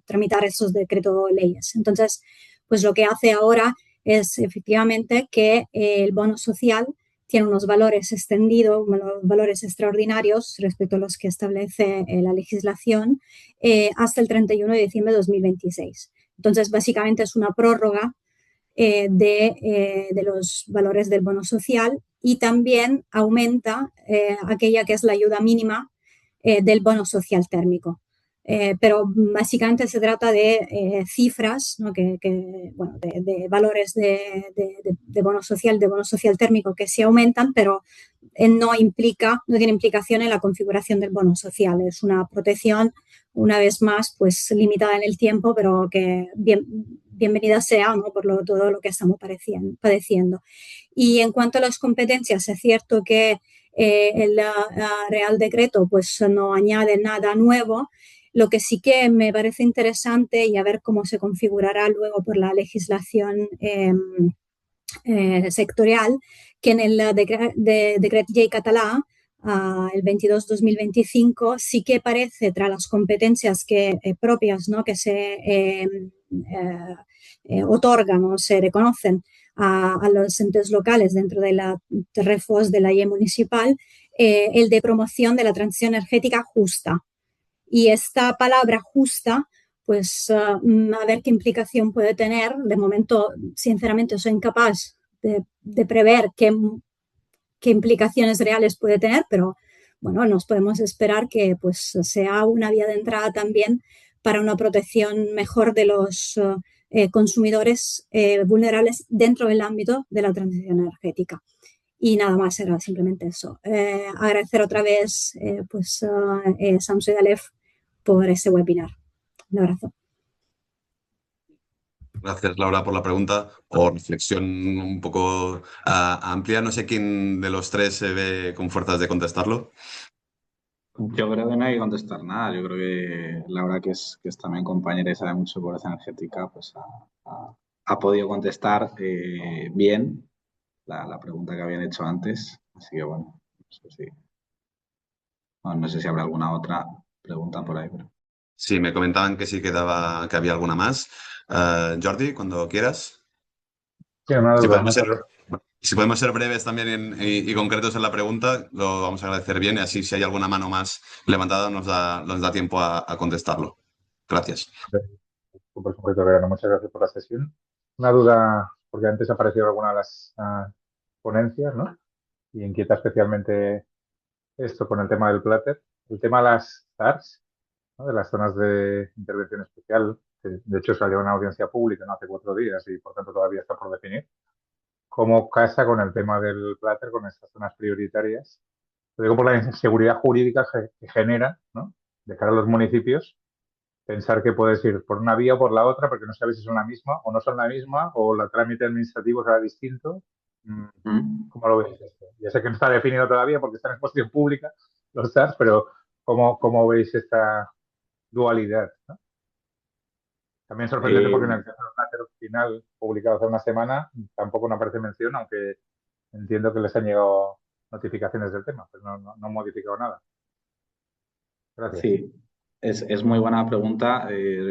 tramitar esos decretos leyes. Entonces, pues lo que hace ahora es efectivamente que el bono social tiene unos valores extendidos, unos valores extraordinarios respecto a los que establece la legislación hasta el 31 de diciembre de 2026. Entonces, básicamente es una prórroga de los valores del bono social y también aumenta aquella que es la ayuda mínima del bono social térmico. Pero básicamente se trata de cifras, ¿no? Bueno, de valores de bono social térmico que se aumentan, pero no tiene implicación en la configuración del bono social. Es una protección, una vez más, pues limitada en el tiempo, pero que bienvenida sea, ¿no? Por todo lo que estamos padeciendo. Y en cuanto a las competencias, es cierto que el Real Decreto pues no añade nada nuevo. Lo que sí que me parece interesante y a ver cómo se configurará luego por la legislación sectorial, que en el Decret Llei català, el 22-2025, sí que aparece tras las competencias propias, ¿no? Que se otorgan o se reconocen a los entes locales dentro de la REFOS de la Llei municipal, el de promoción de la transición energética justa. Y esta palabra justa, pues a ver qué implicación puede tener. De momento, sinceramente, soy incapaz de prever qué implicaciones reales puede tener, pero bueno, nos podemos esperar que pues sea una vía de entrada también para una protección mejor de los consumidores vulnerables dentro del ámbito de la transición energética. Y nada más, era simplemente eso. Agradecer otra vez Samso y Dalef por este webinar. Un abrazo. Gracias, Laura, por la pregunta o reflexión un poco amplia. No sé quién de los tres se ve con fuerzas de contestarlo. Yo creo que no hay que contestar nada. Yo creo que Laura, que es también compañera y sabe mucho de pobreza energética, pues ha podido contestar bien la pregunta que habían hecho antes. Así que bueno, no sé si habrá alguna otra pregunta por ahí. Pero... Sí, me comentaban que sí que había alguna más. Jordi, cuando quieras. Sí, una Si duda. podemos ser breves también y concretos en la pregunta, lo vamos a agradecer bien y así si hay alguna mano más levantada nos da tiempo a contestarlo. Gracias. Por supuesto, Verano, muchas gracias por la sesión. Una duda, porque antes ha aparecido alguna de las ponencias, ¿no? Y inquieta especialmente esto con el tema del Plater. El tema de las ZARs, ¿no? De las zonas de intervención especial, que de hecho salió una audiencia pública no hace 4 días y por tanto todavía está por definir. ¿Cómo casa con el tema del Plater, con estas zonas prioritarias? Lo digo por la inseguridad jurídica que genera, ¿no? De cara a los municipios, pensar que puedes ir por una vía o por la otra porque no sabes si son la misma o no son la misma o el trámite administrativo será distinto. ¿Cómo lo veis esto? Ya sé que no está definido todavía porque está en exposición pública los TARs, pero ¿cómo veis esta dualidad, ¿no? También sorprendente porque en el caso del Plater final publicado hace una semana tampoco no aparece mención, aunque entiendo que les han llegado notificaciones del tema, pero no han modificado nada. Gracias. Sí, es muy buena pregunta,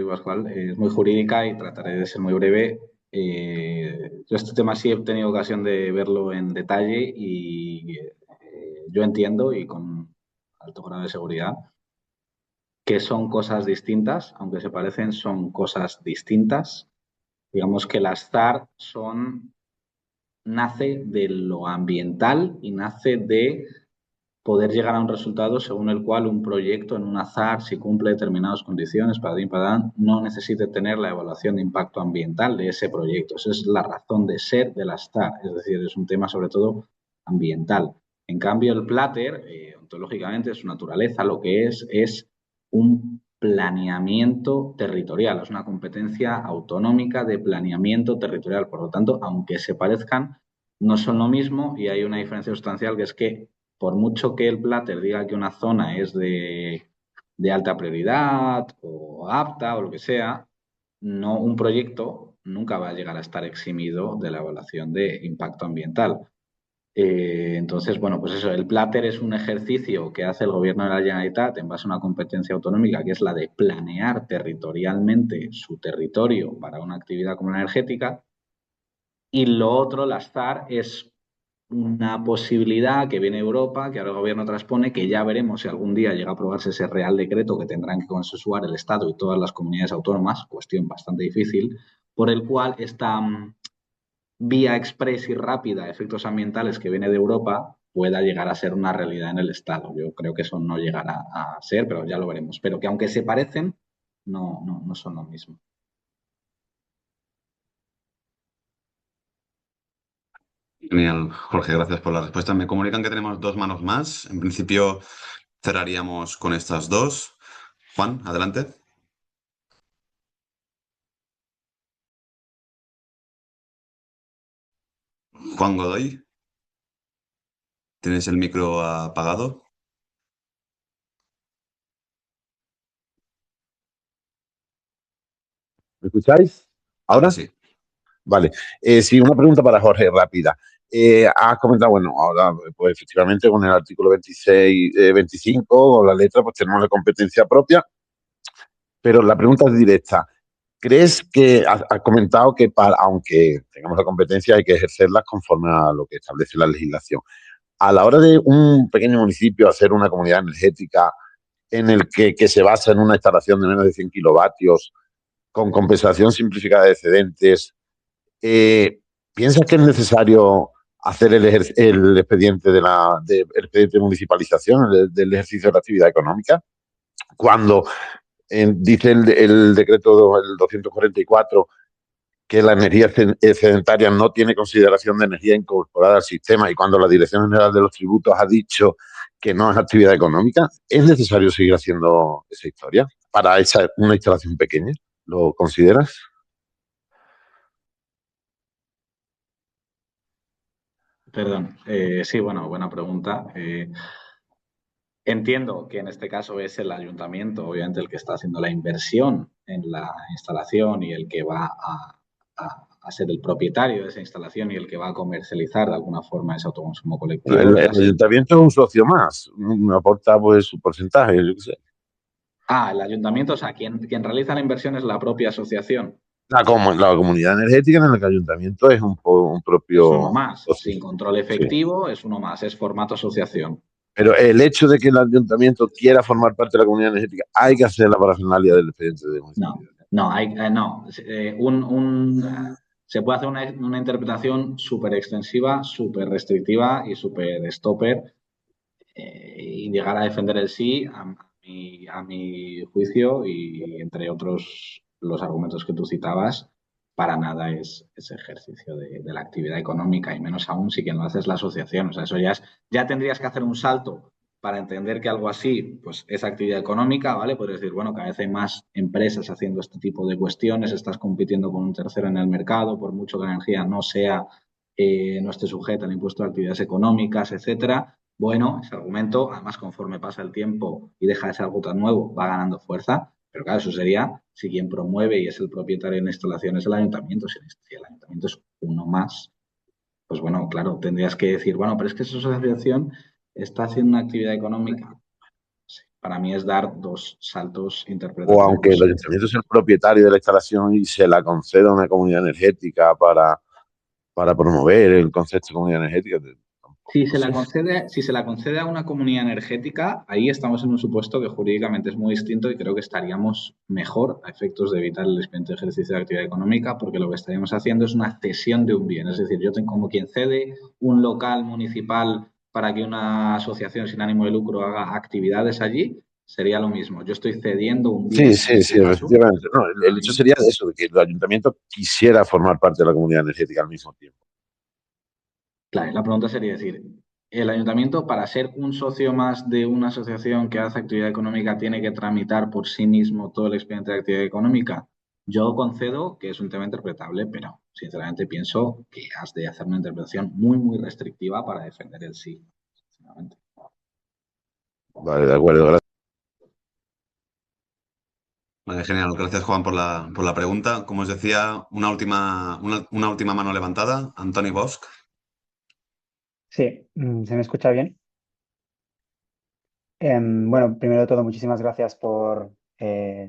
Pascual. Es muy jurídica y trataré de ser muy breve. Yo este tema sí he tenido ocasión de verlo en detalle y yo entiendo y con alto grado de seguridad que son cosas distintas, aunque se parecen, son cosas distintas. Digamos que las ZAR nace de lo ambiental y nace de poder llegar a un resultado según el cual un proyecto en una ZAR, si cumple determinadas condiciones, no necesite tener la evaluación de impacto ambiental de ese proyecto. Esa es la razón de ser de las ZAR, es decir, es un tema sobre todo ambiental. En cambio, el Plater, ontológicamente, su naturaleza, lo que es un planeamiento territorial, es una competencia autonómica de planeamiento territorial. Por lo tanto, aunque se parezcan, no son lo mismo y hay una diferencia sustancial que es que por mucho que el Plater diga que una zona es de alta prioridad o apta o lo que sea, no, un proyecto nunca va a llegar a estar eximido de la evaluación de impacto ambiental. Entonces, bueno, pues eso, el Plater es un ejercicio que hace el Gobierno de la Generalitat en base a una competencia autonómica que es la de planear territorialmente su territorio para una actividad como la energética. Y lo otro, las ZAR, es una posibilidad que viene de Europa, que ahora el gobierno transpone, que ya veremos si algún día llega a aprobarse ese Real Decreto que tendrán que consensuar el Estado y todas las comunidades autónomas, cuestión bastante difícil, por el cual esta vía express y rápida de efectos ambientales que viene de Europa pueda llegar a ser una realidad en el Estado. Yo creo que eso no llegará a ser, pero ya lo veremos. Pero que aunque se parecen, no son lo mismo. Genial, Jorge, gracias por la respuesta. Me comunican que tenemos dos manos más. En principio cerraríamos con estas dos. Juan, adelante. Juan Godoy, ¿tienes el micro apagado? ¿Me escucháis? Ahora ¿Ahora? sí. Vale. Sí, una pregunta para Jorge, rápida. Has comentado, bueno, ahora, pues efectivamente con el artículo 26, 25, o la letra, pues tenemos la competencia propia, pero la pregunta es directa. ¿Crees que has comentado que aunque tengamos la competencia, hay que ejercerlas conforme a lo que establece la legislación? A la hora de un pequeño municipio hacer una comunidad energética en el que se basa en una instalación de menos de 100 kilovatios, con compensación simplificada de excedentes, ¿piensas que es necesario hacer el expediente el expediente de municipalización del ejercicio de la actividad económica? Cuando dice el decreto el 244 que la energía excedentaria no tiene consideración de energía incorporada al sistema, y cuando la Dirección General de los Tributos ha dicho que no es actividad económica, ¿es necesario seguir haciendo esa historia para una instalación pequeña? ¿Lo consideras? Perdón. Sí, bueno, buena pregunta. Entiendo que en este caso es el ayuntamiento, obviamente, el que está haciendo la inversión en la instalación y el que va a ser el propietario de esa instalación y el que va a comercializar de alguna forma ese autoconsumo colectivo. El ayuntamiento es un socio más, aporta pues su porcentaje, yo qué sé. El ayuntamiento, o sea, quien realiza la inversión es la propia asociación. La comunidad energética en el ayuntamiento es un Es uno propio más, socio. sin control Sí. efectivo, es uno más, es formato asociación. Pero el hecho de que el ayuntamiento quiera formar parte de la comunidad energética, hay que hacer la parafernalia del expediente de municipalidad. No. Se puede hacer una interpretación súper extensiva, súper restrictiva y súper stopper y llegar a defender el sí a mi juicio y entre otros los argumentos que tú citabas, para nada es ejercicio de la actividad económica y menos aún si quien lo hace es la asociación. O sea, eso ya tendrías que hacer un salto para entender que algo así pues, es actividad económica, ¿vale? Podrías decir, bueno, cada vez hay más empresas haciendo este tipo de cuestiones, estás compitiendo con un tercero en el mercado, por mucho que la energía no esté sujeta al impuesto de actividades económicas, etcétera. Bueno, ese argumento, además, conforme pasa el tiempo y deja de ser algo tan nuevo, va ganando fuerza. Pero claro, eso sería si quien promueve y es el propietario de la instalación es el ayuntamiento. Si el ayuntamiento es uno más, pues bueno, claro, tendrías que decir, bueno, pero es que esa asociación está haciendo una actividad económica. Sí, para mí es dar dos saltos O aunque interpretativos. el ayuntamiento es el propietario de la instalación y se la conceda a una comunidad energética para promover el concepto de comunidad energética, Si no se la sé. concede a una comunidad energética, ahí estamos en un supuesto que jurídicamente es muy distinto y creo que estaríamos mejor a efectos de evitar el expediente de ejercicio de actividad económica, porque lo que estaríamos haciendo es una cesión de un bien. Es decir, yo tengo como quien cede un local municipal para que una asociación sin ánimo de lucro haga actividades allí, sería lo mismo. Yo estoy cediendo un bien, Sí, en este caso. efectivamente. No, el hecho sería eso, de que el ayuntamiento quisiera formar parte de la comunidad energética al mismo tiempo. Claro, la pregunta sería decir, ¿el ayuntamiento para ser un socio más de una asociación que hace actividad económica tiene que tramitar por sí mismo todo el expediente de actividad económica? Yo concedo que es un tema interpretable, pero sinceramente pienso que has de hacer una interpretación muy, muy restrictiva para defender el sí. Sinceramente. Vale, de acuerdo, gracias. Vale, genial. Gracias, Juan, por la pregunta. Como os decía, una última mano levantada. Antoni Bosch. Sí, ¿se me escucha bien? Bueno, primero de todo, muchísimas gracias por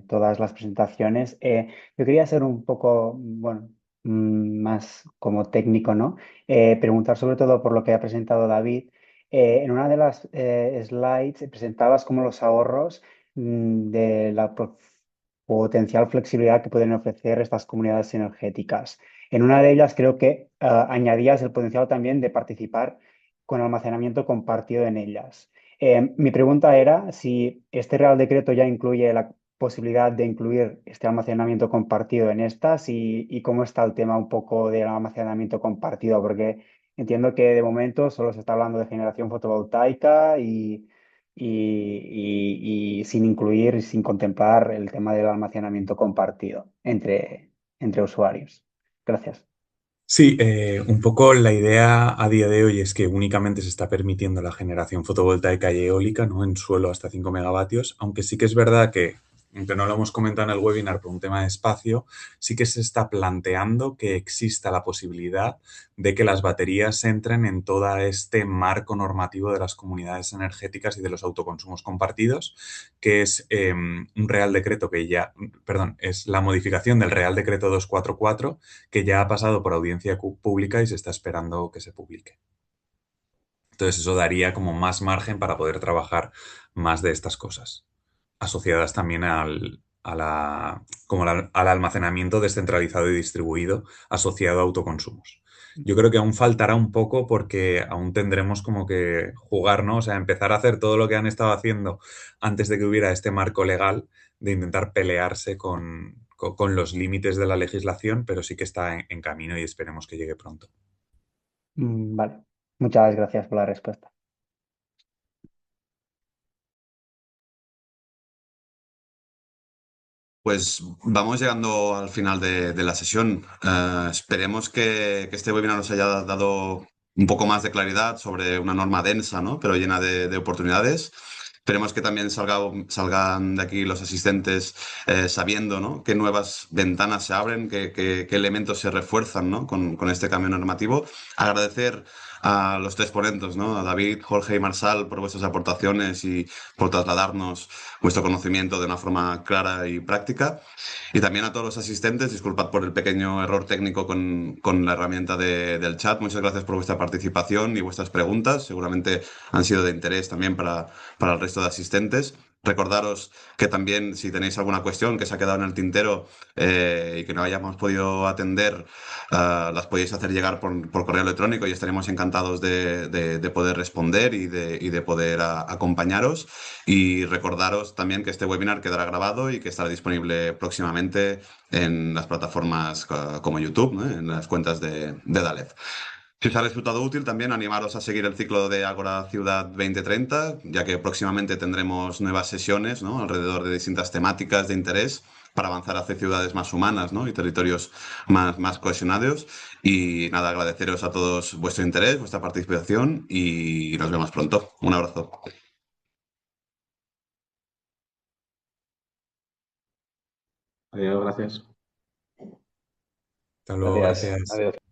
todas las presentaciones. Yo quería hacer un poco, bueno, más como técnico, ¿no? Preguntar sobre todo por lo que ha presentado David. En una de las slides presentabas como los ahorros de la potencial flexibilidad que pueden ofrecer estas comunidades energéticas. En una de ellas creo que añadías el potencial también de participar con almacenamiento compartido en ellas. Mi pregunta era si este Real Decreto ya incluye la posibilidad de incluir este almacenamiento compartido en estas y cómo está el tema un poco del almacenamiento compartido, porque entiendo que de momento solo se está hablando de generación fotovoltaica y sin incluir y sin contemplar el tema del almacenamiento compartido entre usuarios. Gracias. Sí, un poco la idea a día de hoy es que únicamente se está permitiendo la generación fotovoltaica y eólica, ¿no? En suelo hasta 5 megavatios, aunque sí que es verdad que, aunque no lo hemos comentado en el webinar por un tema de espacio, sí que se está planteando que exista la posibilidad de que las baterías entren en todo este marco normativo de las comunidades energéticas y de los autoconsumos compartidos, que es un Real Decreto que ya, perdón, es la modificación del Real Decreto 244 que ya ha pasado por audiencia pública y se está esperando que se publique. Entonces eso daría como más margen para poder trabajar más de estas cosas, asociadas también al almacenamiento descentralizado y distribuido asociado a autoconsumos. Yo creo que aún faltará un poco porque aún tendremos como que jugar, ¿no? O sea, empezar a hacer todo lo que han estado haciendo antes de que hubiera este marco legal de intentar pelearse con los límites de la legislación, pero sí que está en camino y esperemos que llegue pronto. Vale. Muchas gracias por la respuesta. Pues vamos llegando al final de la sesión. Esperemos que este webinar nos haya dado un poco más de claridad sobre una norma densa, ¿no? Pero llena de oportunidades. Esperemos que también salgan de aquí los asistentes sabiendo, ¿no? Qué nuevas ventanas se abren, qué elementos se refuerzan, ¿no? Con este cambio normativo. Agradecer a los tres ponentes, ¿no? A David, Jorge y Marsal por vuestras aportaciones y por trasladarnos vuestro conocimiento de una forma clara y práctica. Y también a todos los asistentes, disculpad por el pequeño error técnico con la herramienta del chat. Muchas gracias por vuestra participación y vuestras preguntas. Seguramente han sido de interés también para el resto de asistentes. Recordaros que también si tenéis alguna cuestión que se ha quedado en el tintero y que no hayamos podido atender, las podéis hacer llegar por correo electrónico y estaremos encantados de poder responder y de poder acompañaros. Y recordaros también que este webinar quedará grabado y que estará disponible próximamente en las plataformas como YouTube, ¿no? En las cuentas de Dalef. Si os ha resultado útil, también animaros a seguir el ciclo de Ágora Ciudad 2030, ya que próximamente tendremos nuevas sesiones, ¿no? Alrededor de distintas temáticas de interés para avanzar hacia ciudades más humanas, ¿no? Y territorios más cohesionados. Y nada, agradeceros a todos vuestro interés, vuestra participación y nos vemos pronto. Un abrazo. Adiós, gracias. Hasta luego, Gracias. gracias. Adiós.